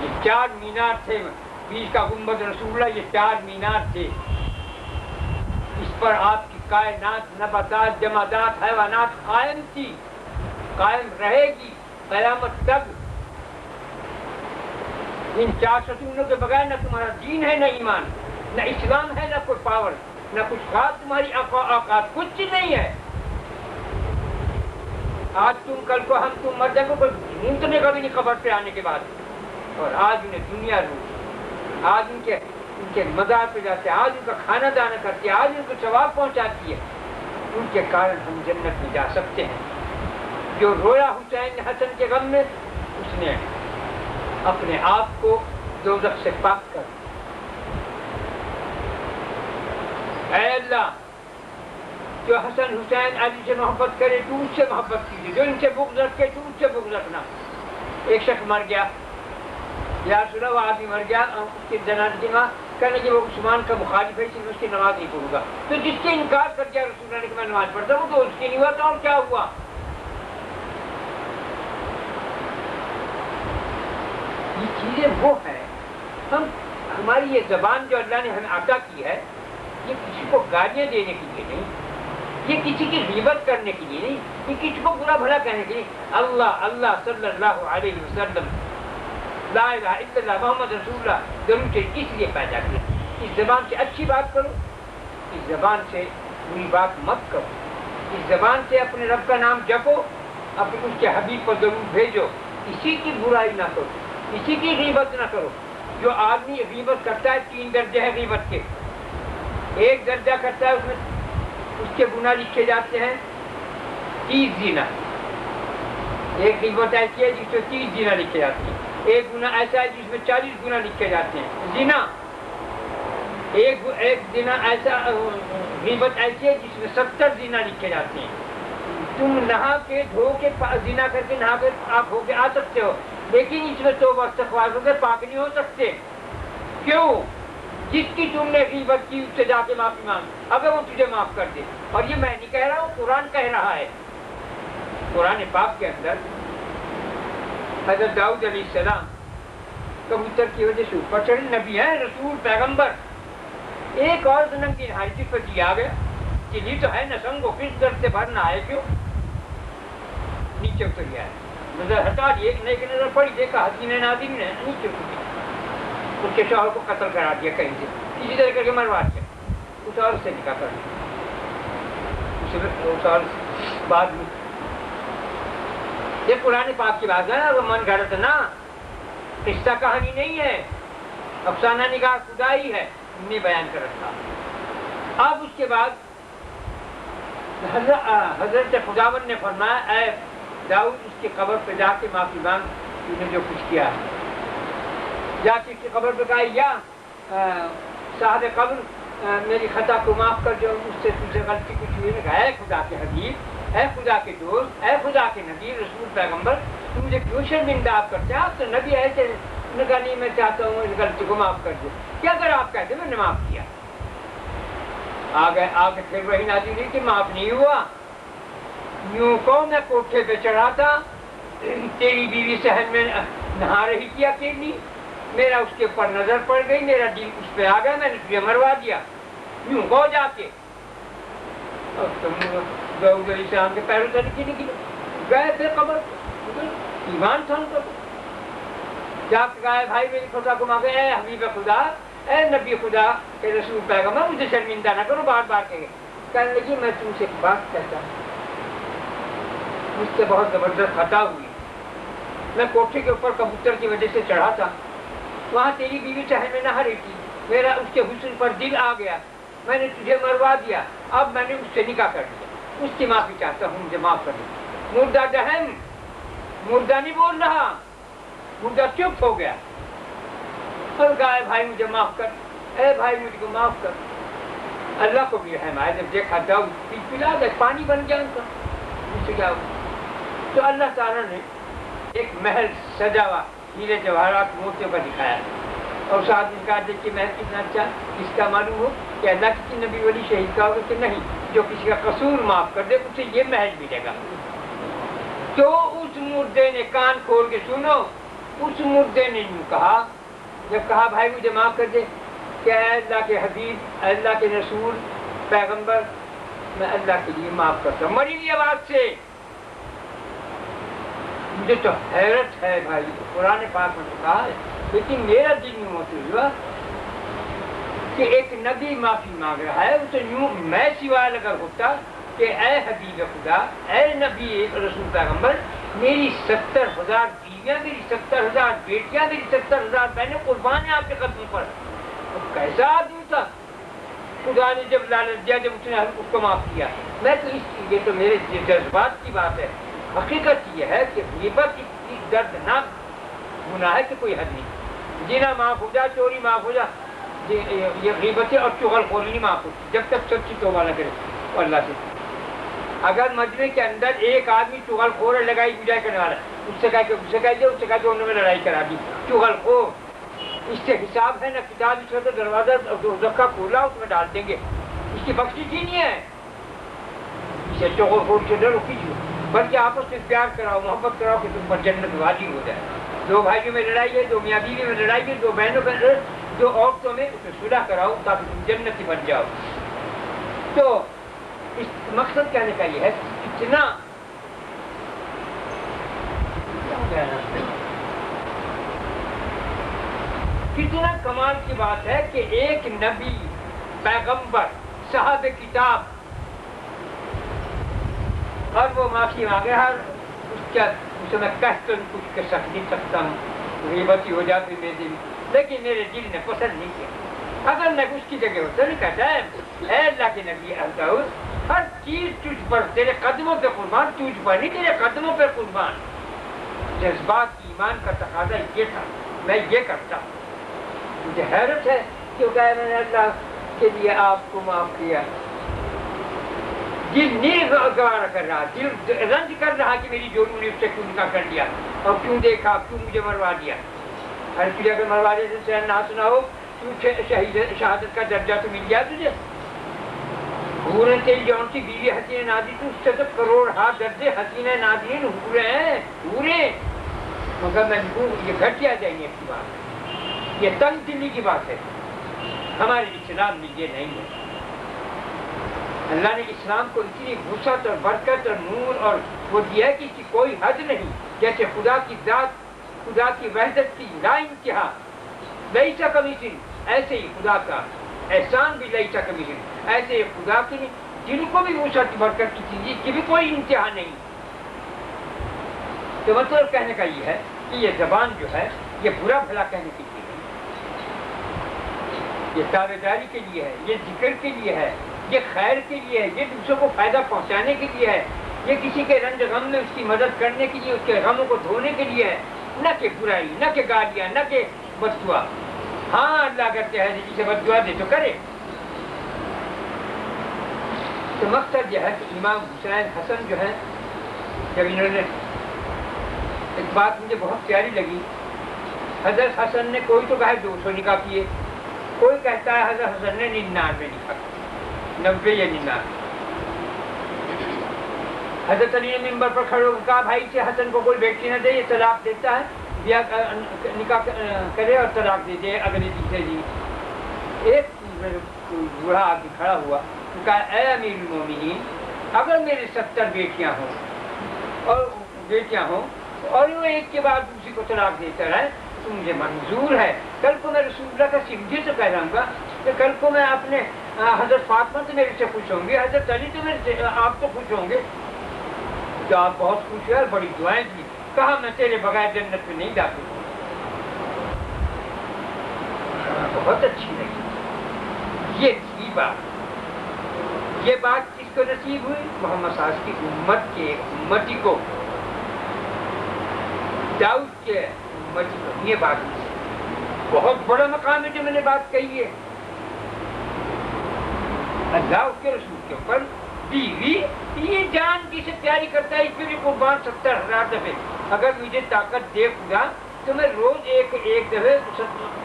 یہ 4 مینار تھے, بیچ کا گنبد رسول اللہ, یہ 4 مینار تھے. اس پر آپ کی کائنات, نباتات, جمادات, حیوانات قائم تھی, قائم رہے گی قیامت تک. ان 4 ستونوں کے بغیر نہ تمہارا دین ہے, نہ ایمان, نہ اسلام ہے, نہ کوئی پاور, نہ کچھ خاص تمہاری اوقات, کچھ نہیں ہے. آج تم, کل کو ہم, تم مر جاؤ, کوئی نیند نہیں کبھی نہیں قبر پہ آنے کے بعد. اور آج انہیں دنیا روز, آج ان کے مزار پہ جاتے ہیں, آج ان کا کھانا دانا کرتی ہے, آج ان کو ثواب پہنچاتی ہے. ان کے کارن ہم جنت میں جا سکتے ہیں. جو رویا حسین حسن کے غم میں, اس نے اپنے آپ کو دوزخ سے پاک کر. اے اللہ, جو حسن حسین علی سے محبت کرے تو اس سے محبت کیجیے, جو ان سے بغض رکھے تو اس سے بغض رکھنا. ایک شخص مر گیا, یا رسول اللہ, وہ آدمی مر گیا, اس کے جنازے میں کہنے کہ وہ عثمان کا مخالف ہے, اس لیے اس کی نماز نہیں پڑھوں گا. تو جس سے انکار کر دیا رسول اللہ نے کہ میں نماز پڑھتا ہوں, تو اس کی نہیں ہوا تو اور کیا ہوا؟ یہ چیزیں وہ ہیں. ہماری یہ زبان جو اللہ نے ہمیں عطا کی ہے, یہ کسی کو گالیاں دینے کے لیے نہیں, یہ کسی کی غیبت کرنے کے لیے نہیں, یہ کسی کو برا بھلا کہنے کے لیے. اللہ اللہ صلی اللہ علیہ وسلم, لا الہ الا اللہ محمد رسول اللہ درود سے اس لیے پیدا کیا. اس زبان سے اچھی بات کرو, اس زبان سے بری بات مت کرو, اس زبان سے اپنے رب کا نام جپو, اپنے اس کے حبیب کو درود بھیجو. اسی کی برائی نہ کرو, اسی کی غیبت نہ کرو. جو آدمی غیبت کرتا ہے, 3 درجے ہیں غیبت کے. ایک درجہ کرتا ہے, اس میں اس کے گناہ لکھے جاتے ہیں 30 زنا. ایک غیبت ایسی ہے جس میں 30 زنا لکھے جاتے ہیں. ایک گناہ ایسا ہے جس میں 40 گناہ لکھے جاتے ہیں زنا. ایک زنا ایسا, غیبت ایسی ہے جس میں 70 زنا لکھے جاتے ہیں. تم نہا کے دھو کے زنا کر کے نہا کے آپ ہو کے آ سکتے ہو, لیکن اس میں توبہ استغفار ہو کے پاک نہیں ہو سکتے. کیوں؟ جس کی تم نے غیبت کی اس سے جا کے معافی مانگ, اگر وہ تجھے معاف کر دے. اور یہ میں نہیں کہہ رہا ہوں, قرآن کہہ رہا ہے. قرآن پاک کے اندر حضرت داؤد علیہ السلام کبوتر کی وجہ سے اوپر چڑھے, نبی ہیں, رسول, پیغمبر. ایک اور سنم کی نہایتی پر دیا گیا, چلی تو ہے نسنگ کو کس درد سے بھرنا ہے, کیوں نیچے اتر گیا ہے. نظر ہٹا دی, ایک نئے کی نظر پڑی, دیکھا حسین نادم نے نیچے اتر گیا. اس کے شوہر کو قتل کرا دیا کہیں سے, کسی طرح کر کے مروا دیا, اس اور سے نکاح کر دیا. اس اور بعد میں یہ قرآن پاک کی بات ہے نا, وہ من گھڑت نا, قصہ کہانی نہیں ہے, افسانہ نگاہ خدائی ہے, ہم نے بیان کر رکھا. اب اس کے بعد حضرت خداوند نے فرمایا, اے داؤد, اس کی قبر پہ جا کے معافی مانگ, تو نے جو کچھ کیا ہے. جا کے اس کی قبر پہ کہا, یا صاحب قبر, میری خطا کو معاف کر, جو اس سے تجھے غلطی کچھ ہوئی. نے کہا, اے خدا کے حبیب, اے خدا کے دوست, اے خدا کے نبی, رسول, پیغمبر, تم مجھے کیوں شرمندہ آپ کرتے ہیں؟ آپ تو نبی ایسے. نے کہا, نہیں, میں چاہتا ہوں اس غلطی کو معاف کر دو. کیا اگر آپ کہتے میں نے معاف کیا. آگے پھر وہی نازل ہوئی کہ معاف نہیں ہوا. یوں کو میں کوٹھے پہ چڑھا تھا, تیری بیوی صحن میں نہا رہی تھی اکیلی, میرا اس کے اوپر نظر پڑ گئی, میرا دل اس پہ آ گیا, میں نے تجھے مروا دیا. یوں کو جا کے داؤد علیہ السلام کے پیروں سے نکلی گئے پھر قبر, ایمان تھا ان کا. جا کے کہا, بھائی میری خدا کو مانگے, اے حبیب خدا, اے نبی خدا, اے رسول, پیغمبر, مجھے شرمندہ نہ کرو. بار بار کہنے لگی, میں تم سے ایک بات کہتا ہوں, مجھ سے بہت زبردست خطا ہوئی. میں کوٹھے کے اوپر کبوتر کی وجہ سے چڑھا تھا, وہاں تیری بیوی صحن میں نہا رہی تھی, میرا اس کے حسن پر دل آ گیا, میں نے تجھے مروا دیا. اب میں نے اس سے نکاح کر دیا, اس کی معافی چاہتا ہوں, مجھے معاف کر دیا. مردہ دہن, مردہ نہیں بول رہا, مردہ چپ ہو گیا. اور کہا, بھائی مجھے معاف کر, اے بھائی مجھ کو معاف کر. اللہ کو بھی رحم آیا جب دیکھا داؤد پلا گئے, پانی بن گیا ان کا, مجھ سے کیا ہوا. تو اللہ تعالیٰ نے ایک محل سجا ہوا ہیرے جواہرات موتیوں کا دکھایا, اور اس آدمی کا دیکھ کے محل کتنا اچھا. اس کا معلوم ہو کہ اللہ کسی نبی ولی شہید کا ہوگا کہ نہیں, جو کسی کا قصور معاف کر دے اسے یہ محل ملے گا. تو اس مردے نے کان کھول کے سنو, اس مردے نے یوں کہا, جب کہا بھائی مجھے معاف کر دے, کہ اے اللہ کے حبیب, اللہ کے رسول, پیغمبر, میں اللہ کے لیے معاف کرتا ہوں, مری ہوئی آواز سے. مجھے تو حیرت ہے بھائی, قرآن پاک میں کہا ہے, لیکن میرا دل یوں محسوس ہوا کہ ایک نبی معافی مانگ رہا ہے. تو یوں میں سوال اگر ہوتا کہ اے حبیب خدا, اے نبی رسول پیغمبر, میری 70,000 بیویاں, میری 70,000 بیٹیاں, میری 70,000 بہنیں قربان ہیں آپ کے قدم پر. کیسا آدمی تھا. خدا نے جب لالچ دیا, جب اس نے اس کو معاف کیا. میں تو یہ تو میرے جذبات کی بات ہے. حقیقت یہ ہے کہ غیبت اتنی دردناک گناہ ہے کہ کوئی حد نہیں. زنا معاف ہو جائے, چوری معاف ہو جائے, یہ غیبت اور چغل خوری نہیں معاف ہوتی جب تک سچی توبہ نہ کرے اللہ سے. اگر مجمع کے اندر ایک آدمی چغل خور ہے, لڑائی بجائی کرنے والا ہے, اس سے کہہ کے اس سے کہہ دیا, اس سے کہہ کے انہوں نے لڑائی کرا دی, چغل خور, اس سے حساب ہے نہ کتاب. اس کا تو دروازہ دوزخ کا کھولا, اس میں ڈال دیں گے, اس کی بخشش ہی نہیں ہے. اسے چغل خور سے ڈرو کیجیے, بلکہ آپس میں پیار کراؤ, محبت کراؤ کہ تم پر جنت واجب ہو جائے. دو بھائیوں میں لڑائی ہے, دو میاں بیوی میں لڑائی ہے, دو بہنوں میں, دو عورتوں میں, اسے صلح کراؤ تاکہ تم جنتی بن جاؤ. تو اس مقصد کہنے کا یہ ہے اتنا کتنا کمال کی بات ہے کہ ایک نبی, پیغمبر, صاحب کتاب, اور وہ معافی مانگے. ہر اس میں کہہ کر کچھ کر نہیں سکتا ہوں, غیبت ہو جاتی میرے دل, لیکن میرے دل نے پسند نہیں کیا. اگر میں اس کی جگہ ہوتا نہیں کہتا ہے اے اللہ کے نبی داؤد, ہر چیز تجھ پر, تیرے قدموں پہ قربان, تجھ پر نہیں تیرے قدموں پہ قربان. جذبات ایمان کا تقاضا یہ تھا, میں یہ کرتا. مجھے حیرت ہے کیونکہ میں نے اللہ کے لیے آپ کو معاف کیا. دل نہیں گوارا کر رہا, دل رنج کر رہا کہ میری جرم نے اس سے کیوں نکاح کر دیا, اور کیوں دیکھا, کیوں مجھے مروا دیا. ہر چیز اگر مروا دے سے نہ سنا ہو, شہید شہادت کا درجہ تو مل گیا تجھے. حوریں تیری جون سی بیوی حسین نادی, تو اس سے تو کروڑ ہاتھ درجے حسین نادین حوریں ہیں, حوریں. مگر میں یہ گھٹیا جائیں گے کی بات, یہ تنگ دلی کی بات ہے. ہمارے اسلام میں یہ نہیں ہے. اللہ نے اسلام کو اتنی وسعت اور برکت اور نور اور وہ دیا ہے کہ اس کی کوئی حد نہیں. جیسے خدا کی ذات, خدا کی وحدت کی لا انتہا, لیسا کمیشن, ایسے ہی خدا کا احسان بھی لیسا کمیشن, ایسے ہی خدا کی دل کو بھی وسعت برکت کی چیز کی بھی کوئی انتہا نہیں. تو مطلب کہنے کا یہ ہے کہ یہ زبان جو ہے یہ برا بھلا کہنے کی چیز ہے, یہ تابع داری کے لیے ہے, یہ ذکر کے لیے ہے, یہ خیر کے لیے ہے, یہ دوسروں کو فائدہ پہنچانے کے لیے ہے, یہ کسی کے رنج غم میں اس کی مدد کرنے کے لیے, اس کے غموں کو دھونے کے لیے ہے, نہ کہ برائی, نہ کہ گالیاں, نہ کہ بد دعا. ہاں اللہ اگر چاہے جسے بد دعا دے تو کرے. تو مقصد یہ ہے کہ امام حسین حسن جو ہے, جب انہوں نے, ایک بات مجھے بہت پیاری لگی, حضرت حسن نے کوئی تو کہا 200 نکاح کیے, کوئی کہتا ہے حضرت حسن نے 99 نکاح, 90 یا 99. حضرت علی نے ممبر پر کھڑے ہو کہا بھائی سے حسن کو کوئی بیٹی نہ دے, یہ طلاق دیتا ہے, نکاح کرے اور طلاق دے دے اگلے تیسرے دن. ایک بوڑھا آدمی کھڑا ہوا, کہا اے امیر المومنین, اگر میرے 70 بیٹیاں ہوں اور وہ ایک کے بعد دوسری کو طلاق دیتا رہے تو مجھے منظور ہے. کل کو میں رسول اللہ کا سمجھے سے کہہ رہا ہوں کہ کل کو میں اپنے حضرت فاطمہ سے میرے سے خوش ہوں گے, حضرت علی تو میرے سے آپ تو خوش ہوں گے, تو آپ بہت خوش ہوئے اور بڑی دعائیں دی. کہا میں تیرے بغیر جنت میں نہیں داخل ہوں. بہت اچھی لگی یہ تھی بات. یہ بات کس کو نصیب ہوئی؟ محمد صلی اللہ علیہ وسلم کی امت کے امتی کو, داؤد کے امتی کو. یہ بات بہت بڑا مقام ہے جو میں نے بات کہی ہے. اللہ اس کے رسول کے اوپر بیوی یہ جان کسے پیاری کرتا ہے، اس پہ بھی قربان 70,000 دفعے. اگر مجھے طاقت دے خدا تو میں روز ایک دفعے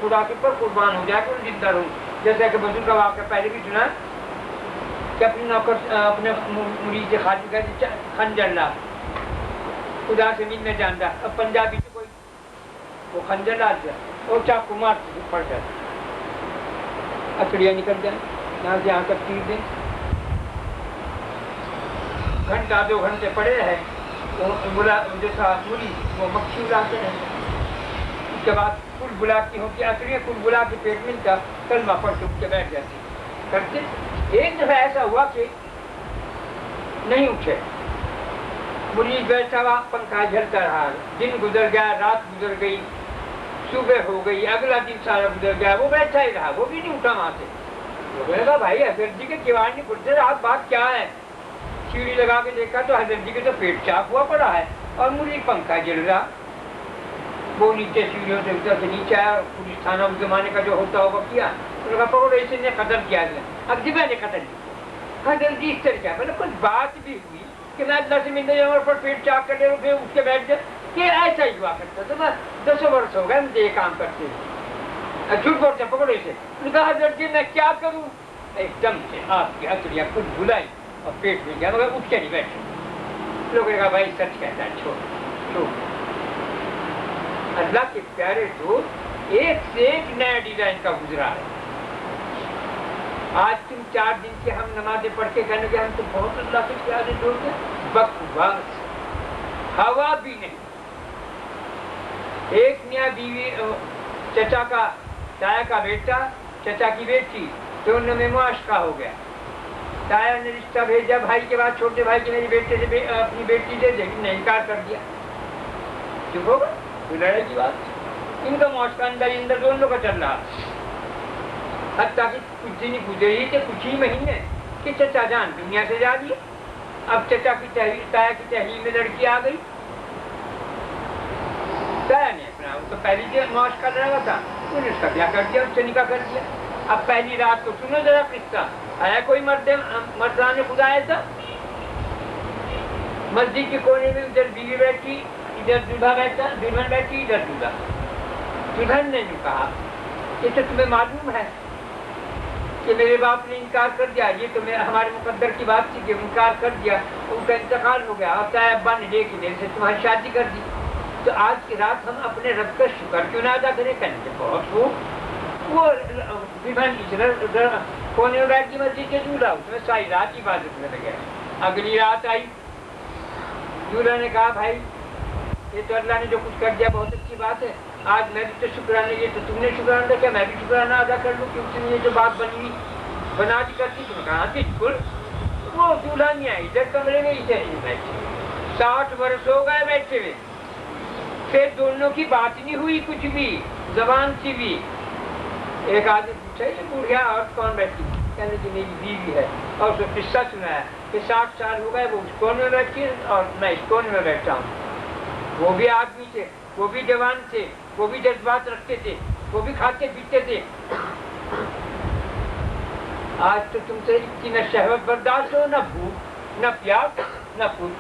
خدا کے اوپر قربان ہو جائے کہ میں زندہ رہوں. جیسا کہ بزرگ کا واقعہ پہلے بھی سنا کہ اپنے نوکر اپنے مرید سے خاطر کا خنجر لا، خدا سے ملنا جانتا. اب پنجابی سے کوئی وہ خنجر لا دیا اور چاقو مار پڑ جائے، اکڑیاں نکل جائیں یہاں سے یہاں تک تیر دیں. گھنٹہ 2 گھنٹے پڑے ہیں جیسا مری وہ مکھی اڑاتے ہیں. اس کے بعد کل بلا کی ہوتی اکڑیاں کل بلا کے پیٹ ملتا کلمہ پڑھ کے اٹھ کے بیٹھ جاتی کرتے. ایک دفعہ ایسا ہوا کہ نہیں اٹھے، مریض بیٹھا ہوا، پنکھا جھلتا رہا. دن گزر گیا، رات گزر گئی، صبح ہو گئی، اگلا دن سارا گزر گیا، وہ بیٹھا ہی رہا، وہ بھی نہیں اٹھا وہاں سے. لوگوں نے کہا بھائی حضرت جی کے کیوان نہیں کھلتے، آپ بات کیا ہے؟ سیڑھی لگا کے دیکھا تو حضرت جی کے تو پیٹ چاک ہوا پڑا ہے اور مریض پنکھا جل رہا. وہ نیچے سیڑھیوں سے ادھر سے نیچے آیا، پولیس تھانہ اس زمانے کا جو ہوتا ہوگا کیا. انہوں نے کہا پکڑو اسے نے قتل کیا گیا. اب جی میں نے قتل کیا. حضرت جی اس طرح کیا مطلب کچھ بات بھی ہوئی کہ میں اللہ سے ملنے جاؤں اور پیٹ چاک کر لے پھر اٹھ کے بیٹھ جائے کہ ایسا ہی ہوا کرتا. تو میں 10 برس ہو گئے مجھے یہ کام کرتے ہوئے. جھوٹ بولتے پکڑو اسے. انہوں نے کہا حضرت جی میں کیا کروں؟ ایک دم سے آپ کی ہتھیلیاں خود بلائی اور پیٹ میں گیا مگر اٹھ کے نہیں بیٹھے. لوگوں نے کہا بھائی سچ کہتا ہے، چھوڑ چھوڑ. اللہ کے پیارے دوست ایک سے ایک نیا ڈیزائن کا گزرا ہے. آج تم 4 دن سے ہم نمازیں پڑھ کے کہنے کہ ہم تو بہت اللہ کے پیارے دوست ہیں، بکواس، ہوا بھی نہیں. ایک میاں بیوی چچا کا تایا کا بیٹا چچا کی بیٹی دونوں میں معاشقہ ہو گیا. تایا نے رشتہ بھیجا بھائی کے بعد چھوٹے بھائی کے میری بیٹے سے اپنی بیٹی دے لیکن نے انکار کر دیا. چپ ہوگا لڑائی کی بات. ان کا معاشقہ اندر دونوں کا چل رہا. حتیٰ کہ کچھ دن گزرے ہی تھے، کچھ ہی مہینے کہ چچا جان دنیا سے جا دی. اب چچا کی تایا کی تحلیل میں لڑکی آ گئی. تایا نے اپنا تو پہلی سے معاش کر رہا تھا، انہوں نے اس کا بیاہ کر دیا، اس سے نکاح کر دیا. اب پہلی رات تو سنو ذرا قصہ. آیا کوئی مردان خدا ایسا مسجد کے کونے میں ادھر بیوی بیٹھی، ادھر دلہا بیٹھا، دلہن بیٹھی، ادھر دلہا. دلہن نے کہا یہ تو تمہیں معلوم ہے کہ میرے باپ نے انکار کر دیا، یہ تو ہمارے مقدر کی بات تھی کہ انکار کر دیا، ان کا انتقال ہو گیا. اب تایا ابا نے دیکھ میرے سے تمہاری شادی کر دی، تو آج کی رات ہم اپنے رب کا شکر کیوں نہ ادا کریں؟ کہنے کے بہت وہ ادھر کونے میں بیٹھ کی مسجد کے دولہا اس میں ساری رات عبادت میں لگے. اگلی رات آئی، دولہا نے کہا بھائی یہ تو اللہ نے جو کچھ کر دیا بہت اچھی بات ہے، آج میں بھی تو شکرانے، یہ تو تم نے شکرانہ ادا کیا، میں بھی شکرانہ ادا کر لوں کہ اس نے یہ جو بات بنا دی کرتی. تم نے کہا بالکل. وہ دولہا نہیں آئی، ادھر کمرے میں ادھر ہی بیٹھے. 60 برس ہو گئے بیٹھے ہوئے، پھر دونوں کی بات نہیں ہوئی کچھ بھی، زبان سی بھی. ایک آدمی پوچھا یہ بوڑھیا عورت کون بیٹھی؟ کہنے کی میری بیوی ہے. اور اس نے قصہ سنایا کہ 60 سال ہو گئے وہ اس کونے میں بیٹھی ہے اور میں اس کونے میں بیٹھا ہوں. وہ بھی آدمی تھے، وہ بھی جوان تھے، وہ بھی جذبات رکھتے تھے، وہ بھی کھاتے پیتے تھے. آج تو تم سے اتنی نہ شہوت برداشت ہو، نہ بھوک، نہ پیاس، نہ پوچھ.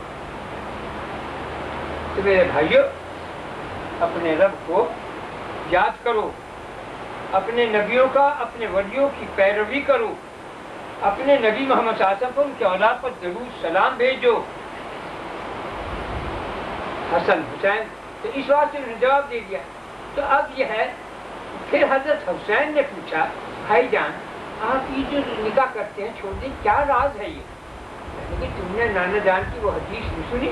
تو میرے بھائیوں اپنے رب کو یاد کرو، اپنے نبیوں کا، اپنے ولیوں کی پیروی کرو، اپنے نبی محمد صلی اللہ علیہ وسلم کو ان کے اولاد پر درود سلام بھیجو. حسن حسین تو اس بات سے انہوں نے جواب دے دیا. تو اب یہ ہے پھر حضرت حسین نے پوچھا بھائی جان آپ یہ جو نکاح کرتے ہیں چھوڑ دیں، کیا راز ہے یہ؟ لیکن تم نے نانا جان کی وہ حدیث نہیں سنی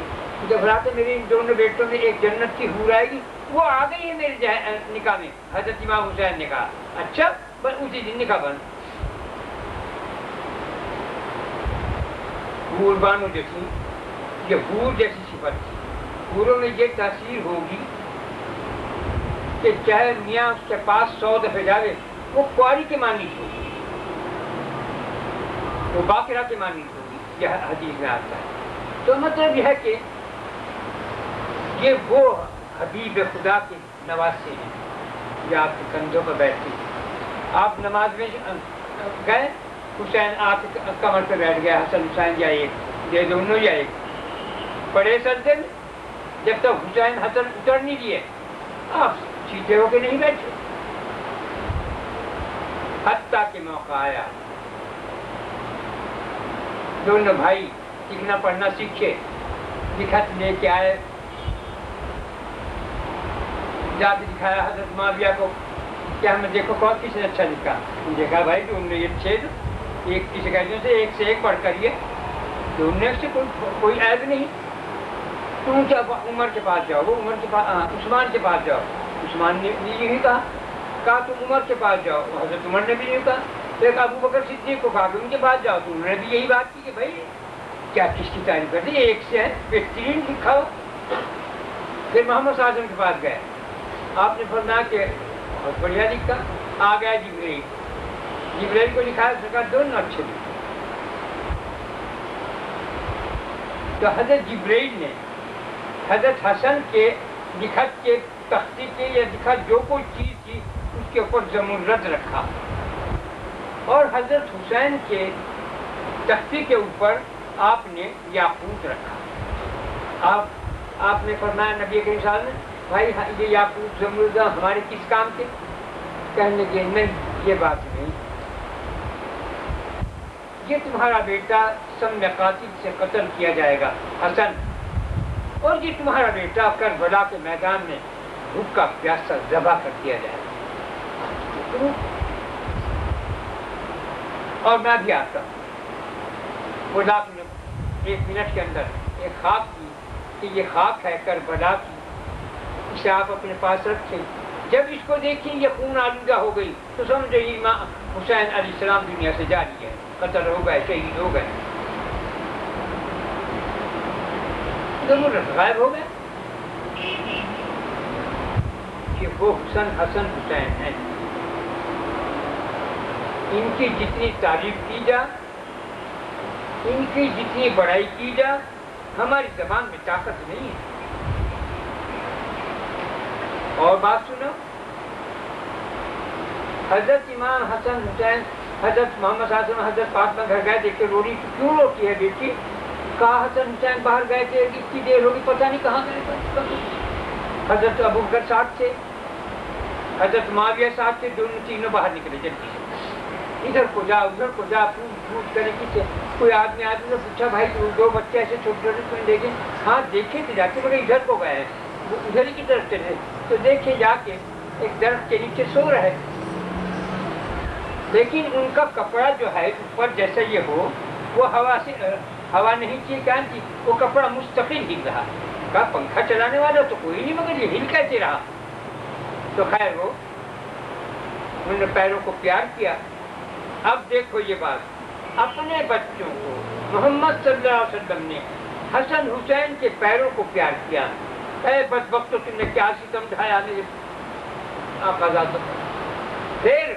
جب رات میرے ان دونوں بیٹوں میں ایک جنت کی حور آئے گی، وہ آ گئی ہے میرے نکاح میں. حضرت امام حسین نے کہا اچھا بس اسی دن نکاح بند. حور بانو جیسی، یہ حور جیسی صفت تھی. حوروں میں یہ تاثیر ہوگی کہ چاہے میاں اس کے پاس 100 دفعہ جاوے وہ کواری کے معنی ہوگی، وہ باقرہ کے معنی ہوگی. یہ حدیث میں آتا ہے. تو مطلب یہ ہے کہ یہ وہ حبیب خدا کے نواسے ہیں جو آپ کے کندھوں پر بیٹھتے ہیں. آپ نماز میں گئے، حسین آ کے کمر پہ بیٹھ گیا, حسن حسین یا ایک دے دونوں یا ایک پڑے سجدے میں, جب تک حسین حسن اتر نہیں دیے آپ سیدھے ہو کے نہیں بیٹھے, حتیٰ کہ موقع آیا دونوں بھائی لکھنا پڑھنا سیکھے, لکھت لے کے آئے, جا کے دکھایا حضرت معاویہ کو کہ ہمیں دیکھو کون کس نے اچھا لکھا, دیکھا بھائی دونوں یہ چھ ایک کی شکایتوں سے ایک پڑھ کر یہ دونوں سے کوئی عیب نہیں, تم کیا عمر کے پاس جاؤ, وہ عمر کے پاس عثمان کے پاس جاؤ, عثمان نے بھی یہی کہا تم عمر کے پاس جاؤ, حضرت عمر نے بھی یہی کہا, ایک ابو بکر صدیق کو کہا کہ ان کے پاس جاؤ, تو انہوں نے بھی یہی بات کی کہ بھائی کیا کس کی تعریف کرتے, ایک سے ہے بہترین لکھا ہو. پھر محمد صلی اللہ علیہ وسلم کے پاس گئے, آپ نے فرمایا کہ بہت بڑھیا لکھا. آ گیا جبرائیل کو لکھا ہے, اس نے کہا دونوں اچھے لکھے. تو حضرت جبرائیل نے حضرت حسن کے لکھت کے تختی کے یا لکھت جو کوئی چیز تھی اس کے اوپر زمرد رکھا, اور حضرت حسین کے تختی کے اوپر آپ نے یاقوت رکھا. آپ نے فرمایا نبی کریم صلی اللہ علیہ وسلم بھائی یہ یاقوت زمرد ہمارے کس کام کے, کہنے لگے نہیں یہ بات نہیں, یہ تمہارا بیٹا سم قاتل سے قتل کیا جائے گا حسن, اور یہ تمہارا بیٹا کربلا کے میدان میں بھوکا پیاسا ذبح کر دیا جائے گا, اور میں بھی آتا ہوں. وہ لاکھ نے 1 منٹ کے اندر ایک خاک کی کہ یہ خاک ہے کربلا کی, اسے آپ اپنے پاس رکھیں, جب اس کو دیکھیں یہ خون آلودہ ہو گئی تو سمجھو امام حسین علیہ السلام دنیا سے جاری ہے, قتل ہو گئے, شہید ہو گئے, ضرورت غائب ہو گئے. کہ وہ حسن حسین ہیں, ان کی جتنی تعریف کی جا, ان کی جتنی بڑائی کی جا, ہماری زبان میں طاقت نہیں ہے. اور بات سنو, حضرت امام حسن حسین حضرت محمد صلی اللہ علیہ وسلم حضرت فاطمہ گھر گئے, دیکھ کے روڑی کیوں روتی ہے بیٹی, کہا حسن حسین باہر گئے تھے, اتنی دیر ہوگی پتہ نہیں کہاں گئے. حضرت ابو بکر ساتھ تھے, حضرت معاویہ ساتھ تھے, دونوں تینوں باہر نکلے جلدی سے, ادھر کو جا ادھر کو جا, پوچھ کرے کسی کوئی آدمی نے پوچھا بھائی 2 بچے ایسے چھوٹے چھوٹے تم دیکھیں, ہاں دیکھے تھے جا کے, مگر ادھر کو گئے, وہ ادھر ہی کی طرف چلے, تو دیکھے جا کے ایک درخت کے نیچے سو رہے, لیکن ان کا کپڑا جو ہے اوپر جیسا یہ ہو وہ ہوا نہیں چاہیے, کیا تھی وہ کپڑا مستقل ہل رہا. کہا پنکھا چلانے والا تو کوئی نہیں, مگر یہ ہل کیسے رہا. تو خیر وہ انہوں نے پیروں کو پیار کیا. اب دیکھو یہ بات, اپنے بچوں کو محمد صلی اللہ علیہ وسلم نے حسن حسین کے پیروں کو پیار کیا. اے بدبخت, تو تم نے کیا ستم ڈھایا میرے آقا ذات. پھر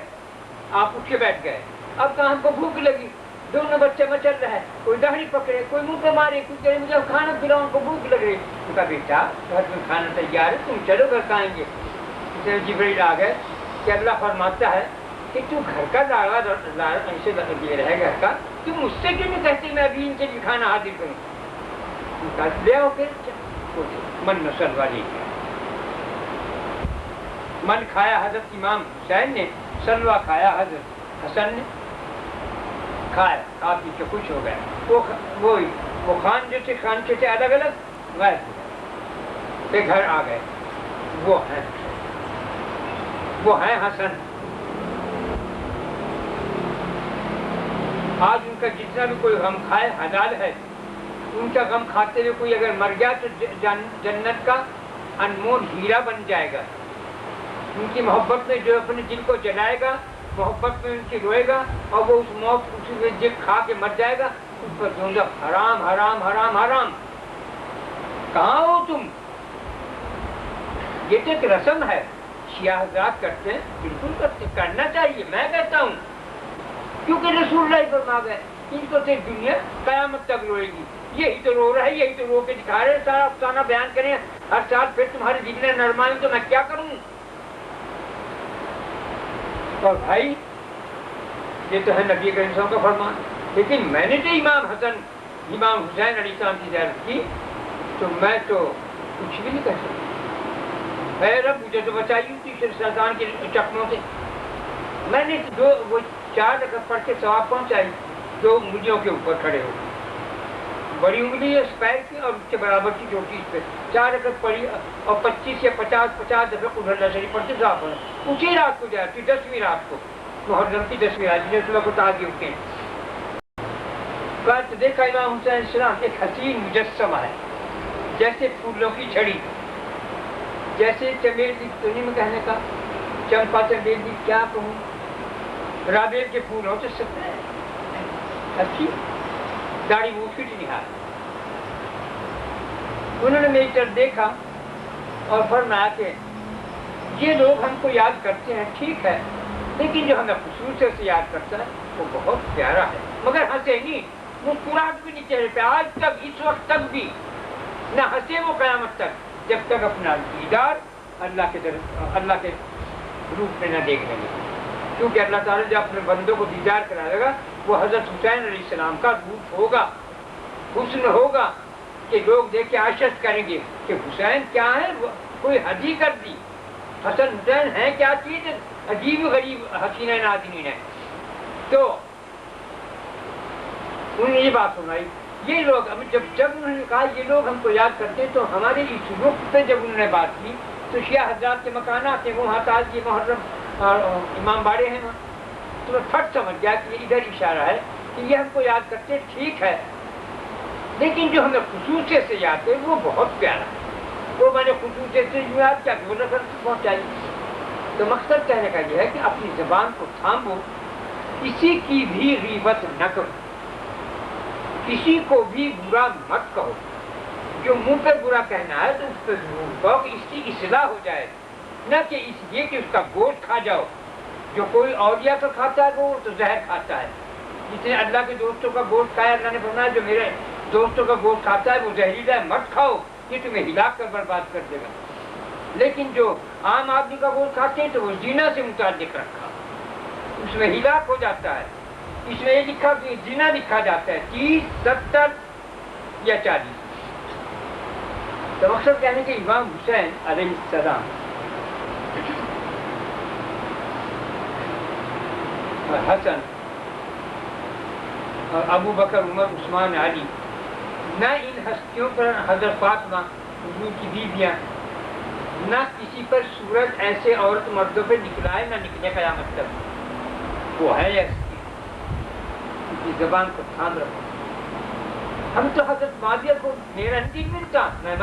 آپ اٹھ کے بیٹھ گئے. اب کہاں ہم کو بھوک لگی, دونوں بچے مچل رہے ہیں, کوئی داڑھی پکڑے, کوئی منہ پہ مارے, کوئی کہے مجھے کھانا کھلاؤ, ان کو بھوک لگ رہی. ان کا بیٹا گھر میں کھانا تیار ہے, تم چلو گھر کھائیں گے. جبرائیل آ گئے کہ اللہ فرماتا ہے کہ تو گھر کا لاڑا ایسے یہ رہے گھر کا, تم مجھ سے کیوں نہیں کہتے میں ابھی ان کے لیے کھانا حاضر کروں. لے آؤ پھر من میں سلوا لے گیا. من کھایا حضرت امام حسین نے, سلوا کھایا حضرت حسن نے. کھایا, کھا پی کے خوش ہو گئے. وہ خان جو تھے خانچے تھے الگ الگ غائب ہو گئے. پھر گھر آ گئے. وہ ہیں حسن. آج ان کا جتنا بھی کوئی غم کھائے حلال ہے. ان کا غم کھاتے ہوئے کوئی اگر مر گیا تو جنت کا انمول ہیرا بن جائے گا. ان کی محبت میں جو اپنے دل کو جلائے گا, محبت میں ان کی روئے گا, اور وہ اس موت اسی جب کھا کے مر جائے گا, اس پر دوزخ حرام حرام حرام حرام. کہاں ہو تم؟ یہ تو ایک رسم ہے, شیعہ حضرات کرتے ہیں, بالکل کرنا چاہیے. میں کہتا ہوں کیونکہ رسول اللہ فرما گئے ان کو تو دنیا قیامت تک روئے گی. یہی تو رو رہا ہے, یہی تو رو کے دکھا رہے ہیں, سارا افسانہ بیان کریں ہر سال, پھر تمہارے دل میں نرمائیں تو میں کیا کروں. اور بھائی یہ تو ہے نبی کریم صلی اللہ علیہ وسلم کا فرمان. لیکن میں نے جو امام حسین علیہ السلام کی زیارت کی تو میں تو کچھ بھی نہیں کہہ سکتا. اے رب مجھے تو بچائی تھی شیطان کے چکموں سے. میں نے وہ 4 رکعت پڑھ کے ثواب پہنچائی 2 انگلیوں کے اوپر کھڑے ہو. بڑی انگلی ہے اس پیر کی اور اس کے برابر کی چھوٹی اس پہ 4 رکعت پڑھی اور 25 یا 50 دفعہ قل اللہ شریف پڑھتے ثواب پڑھا. اسی رات کو جاتی 10ویں رات کو محرم کی 10ویں رات جس صبح کو تازی اٹھتے ہیں. تو دیکھا امام حسین علیہ السلام ایک حسین مجسمہ ہے جیسے پھولوں کی جھڑی, جیسے چمیلی تو نہیں میں کہنے کا چمپا چمیلی کیا کہوں, رابیل کے پھول ہو تو سکتا ہے اچھی داڑھی وہ فٹ نہیں ہے. انہوں نے میری طرف دیکھا اور فرمایا کہ یہ لوگ ہم کو یاد کرتے ہیں ٹھیک ہے, لیکن جو ہمیں خصوصیت سے یاد کرتا ہے وہ بہت پیارا ہے. مگر ہنسے نہیں, مسکراہٹ بھی نہیں چہرے پہ آج تک, اس وقت تک بھی نہ ہنسے وہ قیامت تک, جب تک اپنا دیدار اللہ کے روپ میں نہ دیکھ لیں گے. کیونکہ اللہ تعالیٰ جب اپنے بندوں کو دیدار کرائے گا وہ حضرت حسین علیہ السلام کا روپ ہوگا, حسن ہوگا کہ لوگ دیکھ کے عاشق کریں گے کہ حسین کیا ہے, کوئی حد ہی کر دی. حسن حسین ہے کیا چیز, عجیب غریب حسین نازنین ہے. تو انہوں نے یہ بات سنائی. یہ لوگ جب انہوں نے کہا یہ لوگ ہم کو یاد کرتے ہیں, تو ہمارے اس رخ پہ جب انہوں نے بات کی تو شیعہ حضرات کے مکانات ہیں وہاں تاج محرم اور امام باڑے ہیں وہاں, تو میں پھٹ سمجھ گیا کہ یہ ادھر اشارہ ہے کہ یہ ہم کو یاد کرتے ہیں ٹھیک ہے, لیکن جو ہمیں خصوصیت سے یاد ہے وہ بہت پیارا ہے. وہ میں نے خصوصیت سے یاد کیا کہ وہ نظر پہنچائی. تو مقصد کہنے کا یہ ہے کہ اپنی زبان کو تھامو, کسی کی بھی غیبت نہ کرو, کسی کو بھی برا مت کہو. جو منہ پہ برا کہنا ہے تو اس پہ ضرور کہو کہ اس کی اصلاح ہو جائے, نہ کہ اس لیے کہ اس کا گوشت کھا جاؤ. جو کوئی اولیاء کا کھاتا ہے وہ تو زہر کھاتا ہے. جس نے اللہ کے دوستوں کا گوشت کھایا, اللہ نے فرمایا جو میرے دوستوں کا گوشت کھاتا ہے وہ زہریلا ہے, مت کھاؤ, یہ تمہیں ہلاک کر برباد کر دے گا. لیکن جو عام آدمی کا گوشت کھاتے ہیں تو وہ زنا سے متعلق رکھا, اس میں ہلاک ہو جاتا ہے. اس میں یہ لکھا کہ زنا لکھا جاتا ہے 30, 70 یا 40. تو مقصد کہنے کہ امام حسین علیہ السلام اور حسن اور ابو بکر, عمر, عثمان, علی, نہ ان ہستیوں پر حضرت فاطمہ حضور کی بیویاں, نہ کسی پر سورج ایسے عورت مردوں پہ نکلا ہے نہ نکلے قیامت تک. وہ ہے ایسی زبان کو تھام رکھو. ہم تو حضرت معاویہ کو میرا دل ملتا, میں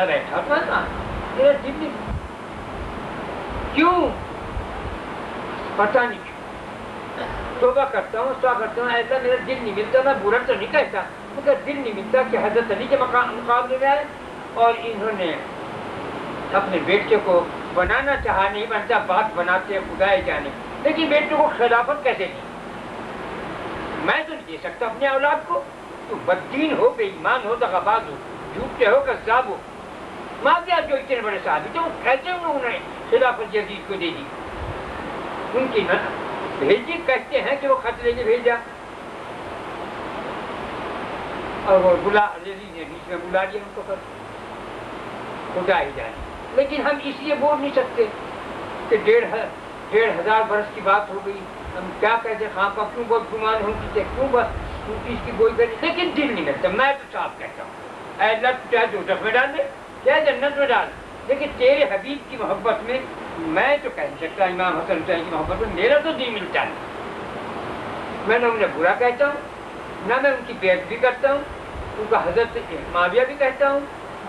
بیٹھا تھا, میرا دل نہیں, کیوں پتہ نہیں کیوں. توبہ کرتا ہوں ایسا میرا دل نہیں ملتا. میں برا تو نہیں کہتا مگر دل نہیں ملتا کہ حضرت علی کے مقابلے میں آئے. اور انہوں نے اپنے بیٹے کو بنانا چاہا, نہیں بنتا, بات بناتے خدا جانے, لیکن بیٹے کو خلافت کیسے دی؟ میں تو نہیں دے سکتا اپنے اولاد کو. تو بددین ہو, بے ایمان ہو, دغاباز ہو, جھوٹے ہو, کذاب ہو. معاویہ جو اتنے بڑے صحابی تھے وہ کیسے انہوں نے خلافت یزید کو دے دی؟ ان کی بھیجی کہتے ہیں کہ وہ خط لے کے بھیجا اور وہ یزید نے بیچ میں بلا دیا ان کو, خدا ہی جانے. لیکن ہم اس لیے بول نہیں سکتے کہ 1,500 برس کی بات ہو گئی, ہم کیا کہتے خواہ کا کیوں بہت گمان ہو کسی کیوں بس اس کی کوئی کریں, لیکن دل نہیں ملتا. میں تو صاف کہتا ہوں اے اللہ تو چاہے دوزخ میں ڈال دے چاہے جنت میں ڈال, لیکن تیرے حبیب کی محبت میں میں تو کہہ نہیں سکتا امام حسن حسین کی محبت میں میرا تو دل ملتا ہے. میں نہ انہیں برا کہتا ہوں نہ میں ان کی بیعت بھی کرتا ہوں, ان کا حضرت معاویہ بھی کہتا ہوں,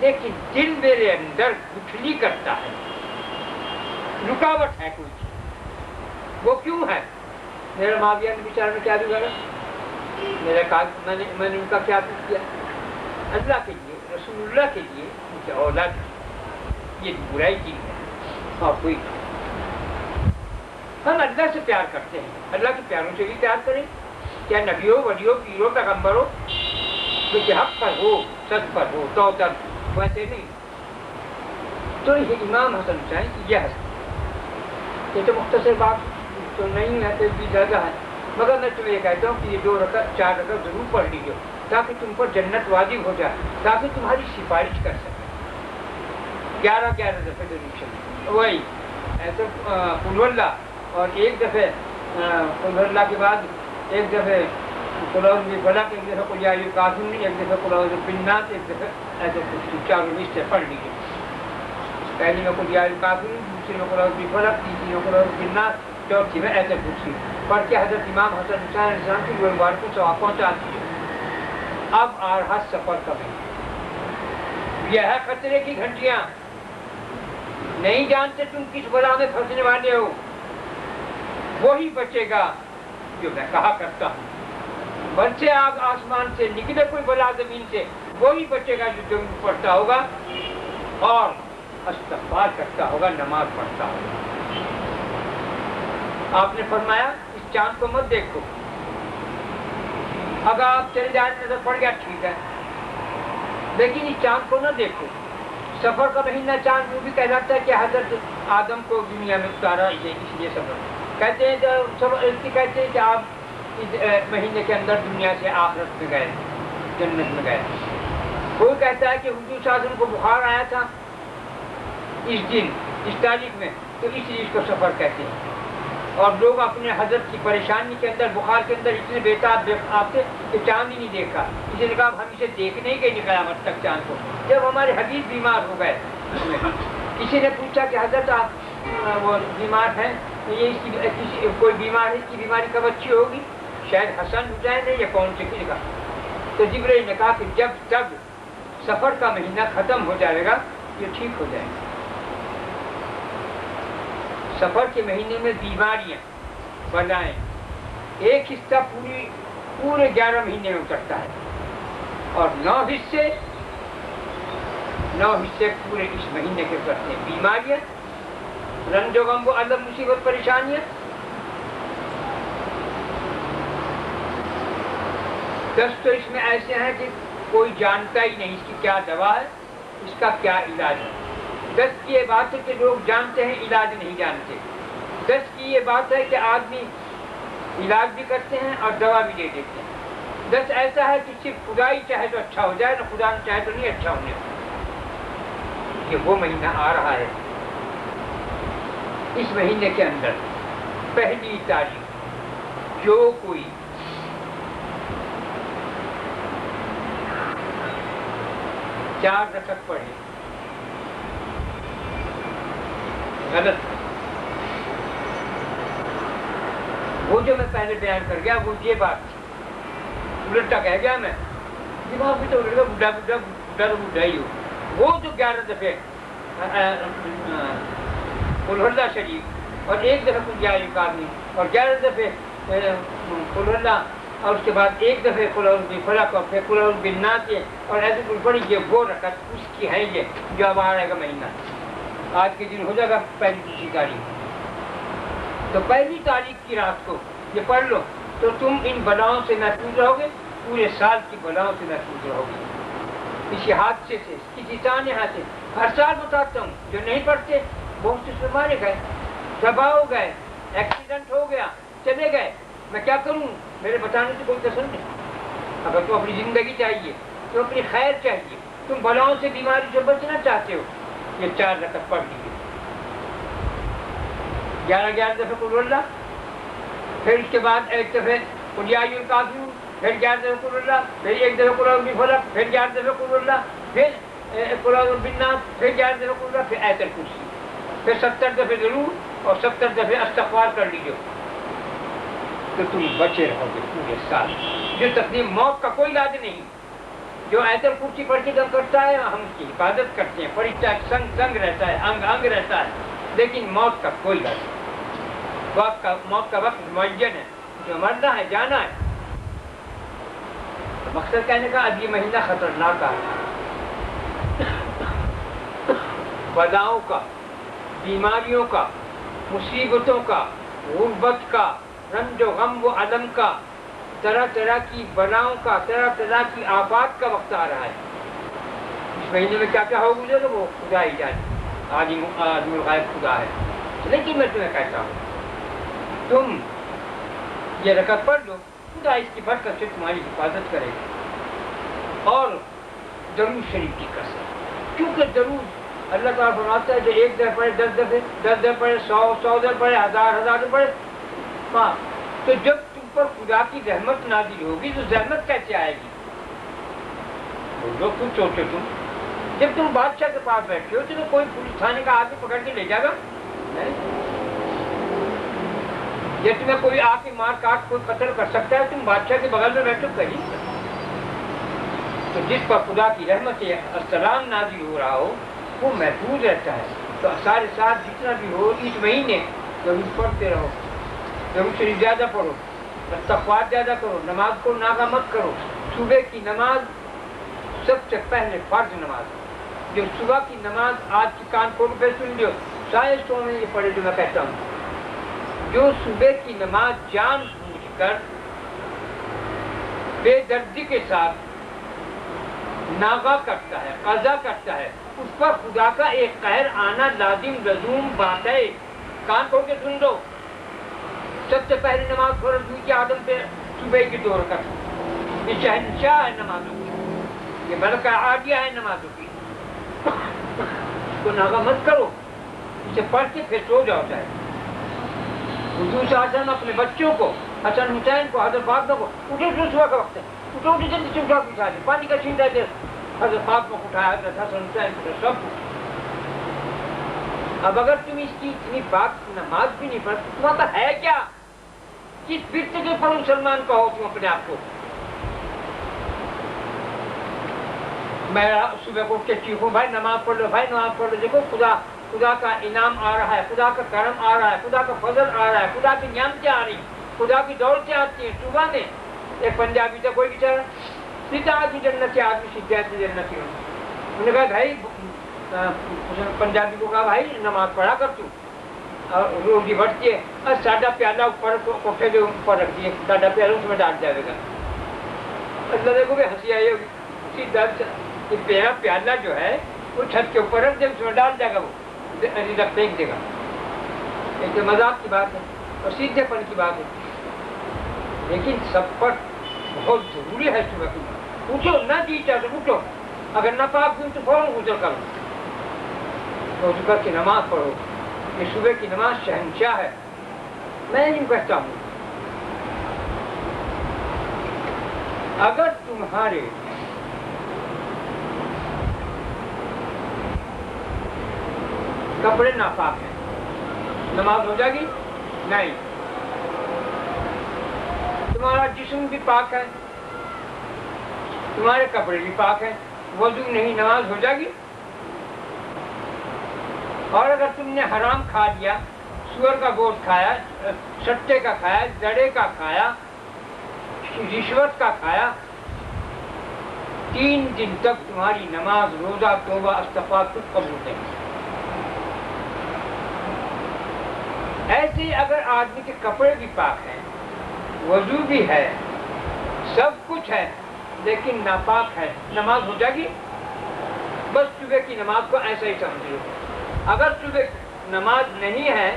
لیکن دل میرے اندر گٹھلی کرتا ہے, رکاوٹ ہے کوئی چیز. وہ کیوں ہے؟ میرا معاویہ نے بیچارہ نے کیا بگاڑا؟ میں نے ان کا کیا کیا؟ اللہ کے لیے, رسول اللہ کے لیے, ان کے اولاد کے لیے. یہ برائی چیز ہے اور کوئی. ہم اللہ سے پیار کرتے ہیں, اللہ کے پیاروں سے بھی پیار کریں, کیا نبی ہو, ولی ہو, پیر ہو, پیغمبر ہو, کیونکہ حق پر ہو, سچ پر ہو, تو تب ویسے نہیں. تو یہ امام حسن حسین کی یہ حسن, یہ تو مختصر بات تو نہیں ہے, تو بھی زیادہ ہے. مگر میں تمہیں یہ کہتا ہوں کہ یہ 2 رکعت 4 رکعت ضرور پڑھ لیجیے تاکہ تم پر جنت واجب ہو جائے، تاکہ تمہاری سفارش کر سکے۔ 11 دفعہ ضرور چلے وہی ایسے قل اللہ، اور ایک دفعہ قل اللہ کے بعد ایک دفعہ قل اعوذ بالفلق، ایک دفعہ قل یا ایھا الکافرون، ایک دفعہ قل اعوذ بالناس، ایک دفعہ ایسے کچھ 4 لسٹ سے پڑھ لیجیے۔ پہلی میں قل یا ایھا الکافرون، دوسری میں قل اعوذ بالفلق، تیسری میں قل اعوذ بالناس، چوتھی میں ایسے کچھ پڑھ کے حضرت امام حسن حسین علیہ السلام کی روح مبارک کو ثواب پہنچا دیجیے۔ اب آ رہا سفر کا مہینہ، یہ ہے خطرے کی گھنٹیاں، نہیں جانتے تم کس بلا میں پھنسنے والے ہو۔ وہی بچے گا جو میں کہا کرتا ہوں، برسے آگ آسمان سے، نکلے کوئی بلا زمین سے، وہی بچے گا جو تم پڑھتا ہوگا اور استغفار کرتا ہوگا، نماز پڑھتا ہوگا۔ آپ نے فرمایا اس چاند کو مت دیکھو، اگر آپ چلے جائیں نظر پڑ گیا ٹھیک ہے، لیکن اس چاند کو نہ دیکھو۔ سفر کا مہینہ چاند وہ بھی کہلاتا ہے کہ حضرت آدم کو دنیا میں اتارا، اس لیے سفر کہتے ہیں۔ کہتے ہیں کہ آپ اس مہینے کے اندر دنیا سے آخرت میں گئے، جنت میں گئے۔ کوئی کہتا ہے کہ حضور صلی اللہ علیہ وسلم کو بخار آیا تھا اس دن، اس تاریخ میں، تو اس لیے اس کو سفر کہتے ہیں۔ اور لوگ اپنے حضرت کی پریشانی کے اندر، بخار کے اندر اتنے بےتاب آتے کہ چاند ہی نہیں دیکھا، کسی نے کہا ہم اسے دیکھنے ہی گئے قیامت تک چاند کو۔ جب ہمارے حبیب بیمار ہو گئے، کسی نے پوچھا کہ حضرت آپ وہ بیمار ہیں، یہ کوئی بیمار ہے، اس کی بیماری کب اچھی ہوگی؟ شاید حسن حسین ہے یا کون سے کسی کا؟ تو جبرائیل نے کہا کہ جب تک سفر کا مہینہ ختم ہو جائے گا یہ ٹھیک ہو جائے گا۔ سفر کے مہینے میں بیماریاں، بلائیں، ایک حصہ پورے 11 مہینے میں اترتا ہے، اور 9 حصے پورے اس مہینے کے اترتے ہیں۔ بیماریاں، رنج و غم و الم، مصیبت، پریشانیاں۔ 10 تو اس میں ایسے ہیں کہ کوئی جانتا ہی نہیں اس کی کیا دوا ہے، اس کا کیا علاج ہے۔ 10 کی یہ بات ہے کہ لوگ جانتے ہیں، علاج نہیں جانتے۔ 10 کی یہ بات ہے کہ آدمی علاج بھی کرتے ہیں اور دوا بھی دے دیتے ہیں۔ 10 ایسا ہے کہ صرف خدا ہی چاہے تو اچھا ہو جائے، نہ خدا نے چاہے تو نہیں اچھا ہونے۔ یہ وہ مہینہ آ رہا ہے، اس مہینے کے اندر پہلی تاریخ جو کوئی چار رکعت پڑھے غلط، وہ جو میں پہلے بیان کر گیا وہ یہ بات تھی، الٹا کہہ گیا میں، دماغ بھی تو بڈھا تو بڈھا ہی ہو۔ وہ جو 11 دفعے قل اللہ شریف اور ایک دفعہ قل یا ایھا الکافرون اور 11 دفعے قل اللہ، اور اس کے بعد ایک دفعہ قل اعوذ بالفلق اور پھر قل اعوذ بالناس، اور ایسے کچھ پڑھی، یہ وہ رکعت اس کی ہے یہ جو اب آ رہے گا مہینہ۔ آج کے دن ہو جائے گا پہلی دوسری تاریخ، تو پہلی تاریخ کی رات کو یہ پڑھ لو تو تم ان بلاؤں سے محفوظ رہو گے، پورے سال کی بلاؤں سے محفوظ رہو گے، کسی حادثے سے، کسی تانے سے۔ ہر سال بتاتا ہوں، جو نہیں پڑھتے بہت سے سے مارے گئے، تباہ ہو گئے، ایکسیڈنٹ ہو گیا، چلے گئے، میں کیا کروں؟ میرے بتانے سے کوئی قسم نہیں۔ اگر تم اپنی زندگی چاہیے، تو اپنی خیر چاہیے، تم بلاؤں سے، بیماری سے بچنا چاہتے ہو، یہ 4 رکعت پڑھ لیجیے، 11 دفعہ قل اللہ، پھر اس کے بعد ایک دفعہ قل یا ایھا الکافرون، پھر 11 دفعہ قل اللہ، پھر ایک دفعہ قل اعوذ بالفلق، پھر 11 دفعہ قل اللہ، پھر قل اعوذ بالناس، پھر 11 دفعہ قل اللہ، پھر آیت الکرسی، پھر 70 دفعہ ضرور اور 70 دفعہ استغفار کر لیجیے، تو تم بچے رہو گے پورے سال۔ جو تقدیم موت کا کوئی علاج نہیں، جو آیت الکرسی پڑھ کے جب کرتا ہے ہم اس کی حفاظت کرتے ہیں، فرشتہ سنگ رہتا ہے، انگ رہتا ہے، لیکن موت کا کوئی علاج نہیں۔ موت کا وقت معین ہے، جو مرنا ہے، جانا ہے۔ مقصد کہنے کا اب یہ مہینہ خطرناک ہے، بلاؤں کا، بیماریوں کا، مصیبتوں کا، غربت کا، رنج و غم و الم کا، طرح طرح کی بلاؤں کا، طرح طرح کی آفات کا وقت آ رہا ہے۔ اس مہینے میں کیا کیا ہو گزرے گا وہ خدا ہی جانے، عالم الغیب خدا ہے۔ لیکن میں تمہیں کہتا ہوں، تم یہ رکعت پڑھ لو، خدا اس کی برکت سے تمہاری حفاظت کرے گا۔ اور درود شریف کی کثرت، کیونکہ درود اللہ تعالیٰ فرماتا ہے جو 1 دفعہ پڑھے 10 دفعے، 10 دفعہ پڑھے 100 دفعہ پڑھے 1000 دفعہ پڑھے۔ ہاں، تو جب تم پر خدا کی رحمت نازل ہوگی تو زحمت کیسے آئے گی؟ لوگ کچھ سوچو، تم جب تم بادشاہ کے پاس بیٹھے ہو تو کوئی پولیس تھانے کا آدمی پکڑ کے لے جائے گا؟ جب تمہیں کوئی آ کے مار کاٹ کوئی قتل کر سکتا ہے، تم بادشاہ کے بغل میں بیٹھو کہیں۔ تو جس پر خدا کی رحمت السلام نازل ہو رہا ہو وہ محفوظ رہتا ہے۔ تو سارے ساتھ جتنا بھی ہو اس مہینے ضرور پڑھتے رہو، ضرور شریف زیادہ پڑھو، استغفار زیادہ کرو، نماز کو ناغا مت کرو۔ صبح کی نماز سب سے پہلے فرض نماز، جو صبح کی نماز آج کی کان کھول پہ سن لیو، شاید سو میں یہ پڑھے جو میں کہتا ہوں، جو صبح کی نماز جان بوجھ کر بے دردی کے ساتھ ناغا کرتا ہے، قضا کرتا ہے، اس پر خدا کا ایک قہر آنا لازم لزوم بات ہے۔ کان کھول کے سن لو، سب سے پہلی نماز فرض ہوئی کہ آدم پہ صبح کی 2 رکعت، یہ شہنشاہ ہے نمازوں کی، یہ ملکہ عالیہ ہے نمازوں کی، اس کو ناغا مت کرو، اسے پڑھ کے پھر سو جاؤ۔ جائے حضور صلی اللہ علیہ وسلم اپنے بچوں کو، حسن حسین کو، حضرت فاطمہ کو، اٹھو صبح کا وقت ہے، اٹھو جلدی سے اٹھا کے اٹھا دے، پانی کا چھین رہتے، حضرت فاطمہ کو اٹھایا، حضرت حسن حسین کو، سب کو۔ اب اگر تم اس کی اتنی بات نماز بھی نہیں پڑھتے، تمہارا ہے کیا؟ کس فرقے کے پر مسلمان کہو تم اپنے آپ کو؟ میں صبح کو اٹھ کے چیخوں بھائی نماز پڑھ لو، بھائی نماز پڑھ لو، دیکھو خدا کا انعام آ رہا ہے، خدا کا کرم آ رہا ہے، خدا کا فضل آ رہا ہے، خدا کی نعمتیں آ رہی ہیں، خدا کی دولتیں آتی ہیں۔ صبح میں ایک پنجابی تھا کوئی بیچارہ، سیدھا آدمی جنتی آدمی سیدھا جنتی ہوں، انہوں نے کہا بھائی، پنجابی کو کہا بھائی نماز پڑھا کر تو، روزی بڑھتی ہے، اور ساڈا پیالہ اوپر کوٹھے کے اوپر رکھ دیے، ساڈا پیالہ اس میں ڈال جائے گا۔ اللہ دیکھو کہ ہنسی آئی ہوگی، سیدھا یہ پیالہ جو ہے وہ چھت کے اوپر رکھ دے، اس میں ڈال جائے گا، وہ رکھ پھینک دے گا۔ ایک مذاق کی بات ہے اور سیدھے پن کی بات ہے، لیکن سب پر بہت ضروری ہے صبح کی نماز۔ اٹھو نہ جی چاہتے اٹھو، اگر نہ پاک ہوں تو فوراً غسل کرو اور صبح کی نماز پڑھو۔ یہ صبح کی نماز شہنشاہ ہے۔ میں یوں کہتا ہوں اگر تمہارے کپڑے ناپاک ہیں نماز ہو جائے گی؟ نہیں۔ تمہارا جسم بھی پاک ہے، تمہارے کپڑے بھی پاک ہیں، وضو نہیں، نماز ہو جائے گی؟ اور اگر تم نے حرام کھا لیا، سور کا گوشت کھایا، سٹے کا کھایا، جڑے کا کھایا، رشوت کا کھایا، 3 دن تک تمہاری نماز، روزہ، توبہ، استغفار کچھ قبول نہیں۔ ایسے ہی اگر آدمی کے کپڑے بھی پاک ہیں، وضو بھی ہے، سب کچھ ہے، لیکن ناپاک ہے، نماز ہو جائے گی؟ بس صبح کی نماز کو ایسا ہی سمجھ لو۔ اگر صبح نماز نہیں ہے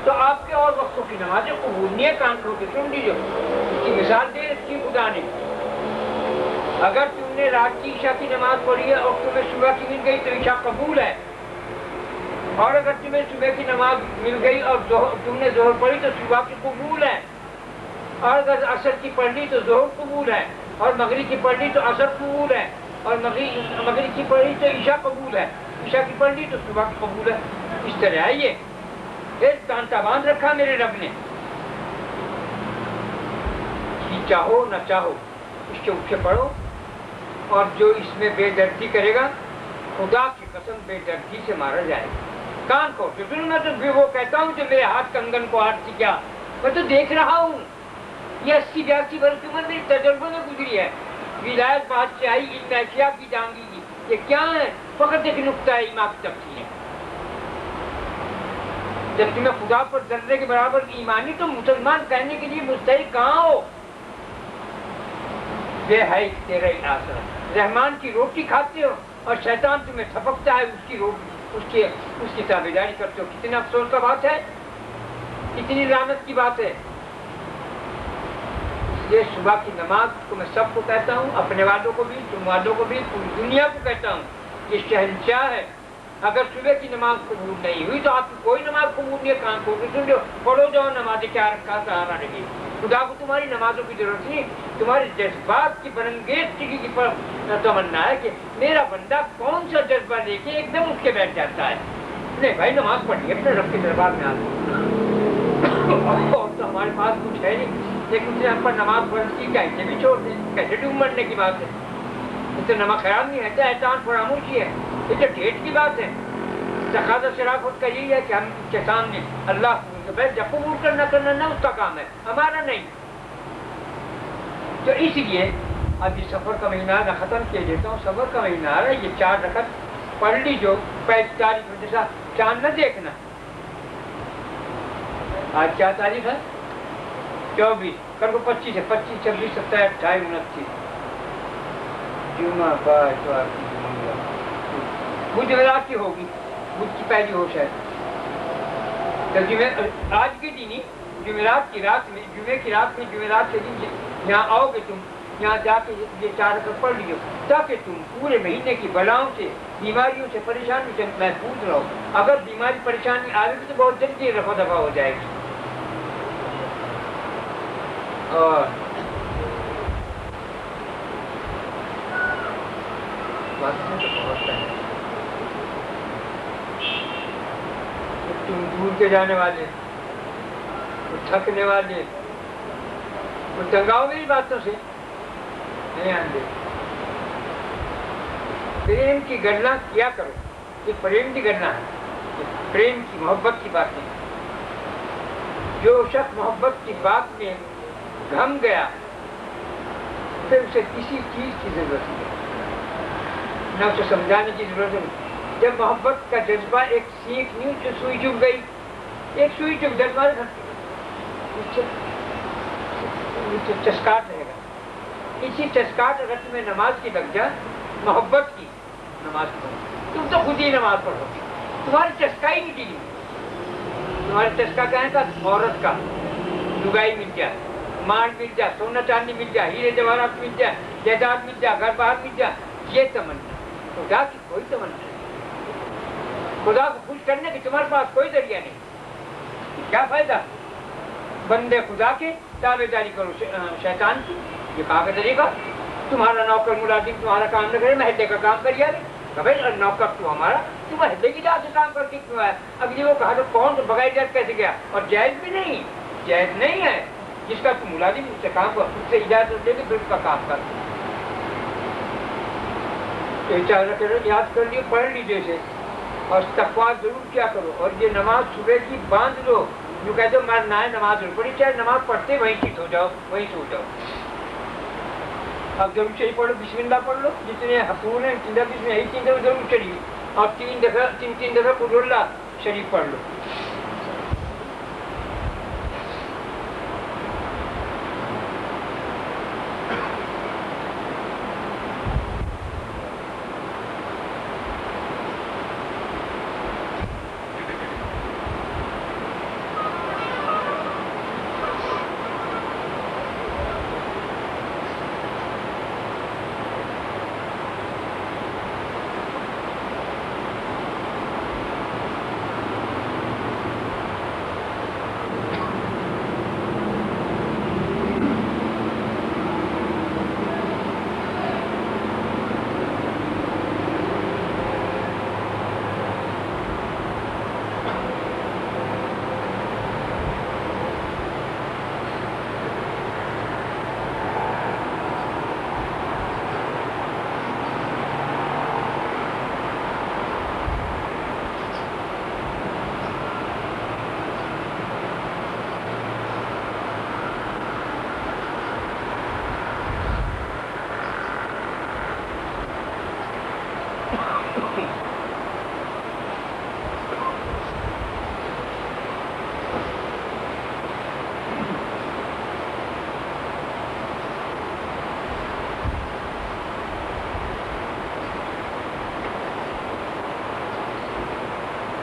تو آپ کے اور وقتوں کی نمازیں قبول نہیں ہے۔ کان کھول کے سن لیجیے، اس کی مثال دے رکھی خدا نے۔ اگر تم نے رات کی عشاء کی نماز پڑھی ہے اور تمہیں صبح کی مل گئی تو عشاء قبول ہے، اور اگر تمہیں صبح کی نماز مل گئی اور تم نے ظہر پڑھی تو صبح کی قبول ہے، اور اگر عصر کی پڑھ لی تو ظہر قبول ہے، اور مغرب کی پڑھ لی تو عصر قبول ہے، اور مغرب کی پڑھ لی تو عشاء قبول ہے، عشاء کی پڑھ لی تو صبح کی قبول ہے۔ اس طرح ہے یہ ایک کانٹا باندھ رکھا میرے رب نے، چاہو نہ چاہو اس کے اٹھ کے پڑھو، اور جو اس میں بے دردی کرے گا خدا کی قسم بے دردی سے مارا جائے گا۔ کان کو میں تو وہ کہتا ہوں جو میرے ہاتھ کنگن کو ہاتھ سے کیا، میں تو دیکھ رہا ہوں، یہ 80-82 برس کی عمر میری تجربے میں گزری ہے۔ ولایت بادشاہی علم اشیاء کی جانگی کی، یہ کیا ہے؟ فقط ایک نقطہ ایمان کی تفصیل ہے۔ جب تمہیں خدا پر ذرے کے برابر ایمانی تو مسلمان کہنے کے لیے مستحق کہاں ہو؟ یہ ہے تیرا آسرا، رحمان کی روٹی کھاتے ہو اور شیطان تمہیں تھپکتا ہے، اس کی روٹی اس کی تابعداری کرتے ہو۔ کتنا افسوس کا بات ہے، کتنی لعنت کی بات ہے۔ یہ صبح کی نماز کو میں سب کو کہتا ہوں، اپنے والوں کو بھی، تم والوں کو بھی، پوری دنیا کو کہتا ہوں، یہ شہنشاہ ہے۔ اگر صبح کی نماز قبول نہیں ہوئی تو آپ کی کوئی نماز قبول نہیں ہے، کان کھول کے سن لو، پڑھو جاؤ نماز 4 رکعت سہارا رہے۔ خدا کو تمہاری نمازوں کی ضرورت نہیں، تمہارے جذبات کی برنگیزگی کی تمنا ہے کہ میرا بندہ کون سا جذبہ لے کے ایک دم اٹھ کے بیٹھ جاتا ہے۔ نہیں بھائی نماز پڑھیے اپنے رب کے دربار میں اور تو ہمارے پاس کچھ ہے نہیں، لیکن اسے ہم پر نماز فرض کی کیسے بھی چھوڑ دیں، کیسے ڈوب مرنے کی بات ہے۔ اس سے نمک خراب نہیں ہے، احسان فراموشی ہے، یہ تو ڈیٹ کی بات ہے۔ تقاضا شرافت کا یہی ہے کہ ہم کے سامنے اللہ جب قبول کرنا نہ اس کا کام ہے، ہمارا نہیں۔ تو اس لیے اب یہ سفر کا مہینہ نہ ختم کیے دیتا ہوں، سفر کا مہینہ آ رہا ہے، یہ 4 رکعت پڑھ لی جو 5 تاریخ میں جیسا چاند نہ دیکھنا۔ آج کیا تاریخ ہے؟ 24، کل کو 25 ہے، 25 26 27 28 29 جمعہ اتوار کی بدھ جمعرات کی ہوگی، بدھ کی پہلی ہو شاید، آج کے دن ہی جمعرات کی رات میں، جمعے کی رات میں، جمعرات کے دن یہاں آؤ گے تم، یہاں جا کے یہ 4 رکعت پڑھ لیجو تاکہ تم پورے مہینے کی بلاؤں سے، بیماریوں سے، پریشانیوں سے محفوظ رہو۔ اگر بیماری پریشانی آ رہی تو بہت جلدی رفع دفع ہو جائے گی۔ اور تم دور کے جانے والے، تھکنے والے، تنگاؤ میری باتوں سے نہیں آندے۔ پریم کی گڑنا کیا کرو، یہ پریم کی گڑنا ہے، یہ پریم کی محبت کی باتیں۔ جو شخص محبت کی بات میں گھم گیا پھر اسے کسی چیز کی ضرورت نہیں، نہ اسے سمجھانے کی ضرورت نہیں۔ جب محبت کا جذبہ ایک سیکھ نہیں جو سوئی چپ گئی، ایک سوئی چپ جذبہ چسکاٹ رہے گا۔ اسی چسکاٹ اگر تمہیں نماز کی لگ جائے، محبت کی نماز پڑھو، تم تو خود ہی نماز پڑھو، تمہاری چسکا ہی نہیں ٹھیک۔ تمہاری چسکا کہیں کا عورت کا، لگائی مل جائے، مال مل جائے، سونا چاندی مل جائے، ہیرے جواہرات مل جائے، جائیداد مل جائے، گھر باہر مل جائے، یہ تمنا۔ خدا کی کوئی تمنا نہیں، خدا کو خوش کرنے کی تمہارے پاس کوئی ذریعہ نہیں۔ کیا فائدہ بندے خدا کے تابع داری کرو شیطان کی؟ یہ کہا کا طریقہ، تمہارا نوکر ملازم تمہارا کام نہ کرے، محلے کا کام کر یار، کہ نوکر تو ہمارا، تم محلے کی جا سے کام کر کے کیوں آیا؟ اب یہ وہ کہا تو کون تو بغیر جائز کیسے گیا؟ اور جائز بھی نہیں، جائز نہیں ہے، جس کا تم ملازم اس سے کام کر، اس سے اجازت لے کے پھر اس کا کام کر۔ یاد کر لیے، پڑھ لیجیے اسے، اور تقویٰ ضرور کیا کرو۔ اور یہ نماز صبح کی باندھ لو، جو کہتے ہو مرنا ہے نماز ضرور پڑھی، چاہے نماز پڑھتے وہیں چیت ہو جاؤ، وہیں سو جاؤ۔ اب ضرور چاہیے پڑھو، بسم اللہ پڑھ لو، جتنے حصول ہیں 3 دفعہ میں یہی 3 دفعہ ضرور چڑھی، اور 3 دفعہ قل اللہ شریف پڑھ لو۔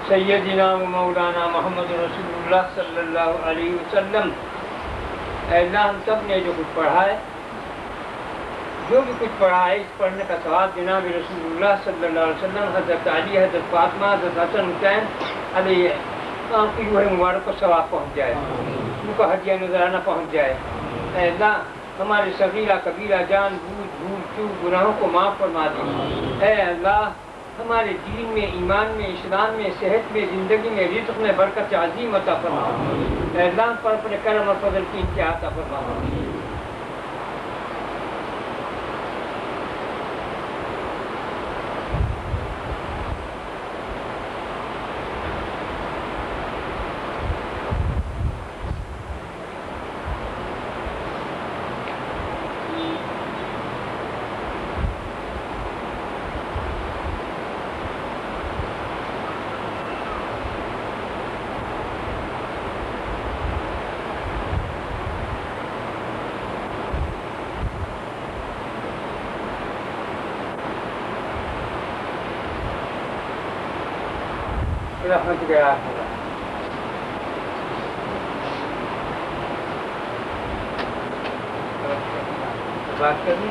سیدنا و مولانا محمد رسول اللہ صلی اللہ علیہ وسلم اے اللہ ہم سب نے جو کچھ پڑھا ہے، جو بھی کچھ پڑھا ہے، اس پڑھنے کا ثواب جناب رسول اللہ صلی اللہ علیہ وسلم، حضرت علی، حضرت فاطمہ، حضرت حسن حسین علیہ السلام کی روح مبارک کو ثواب پہنچ جائے، ان کو ہدیہ نذرانہ پہنچ جائے۔ اے اللہ ہمارے صغیرہ کبیرہ جان بوجھ بھول چوک گناہوں کو معاف فرما دے۔ اے اللہ ہمارے دین میں، ایمان میں، اسلام میں، صحت میں، زندگی میں، رزق میں برکت عظیم عطا فرما۔ اے اللہ پر اپنے کرم اور فضل کی انتہا عطا فرما۔ رحمت گیا بات کرنی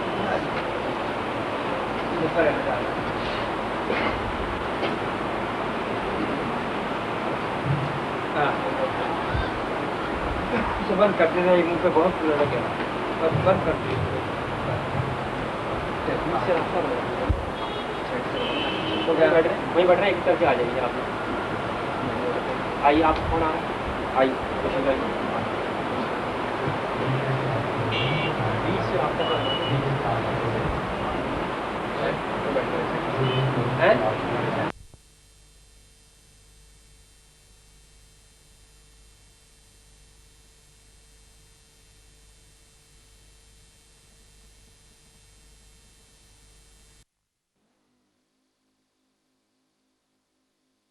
اسے بند کر دینا، منہ پہ بہت برا لگے، بس بند کر دینا۔ وہیں بیٹھ رہے ہیں، ایک طرف آ جائیے آپ، آئیے آپ کون آ رہے ہیں، آئیے ہیں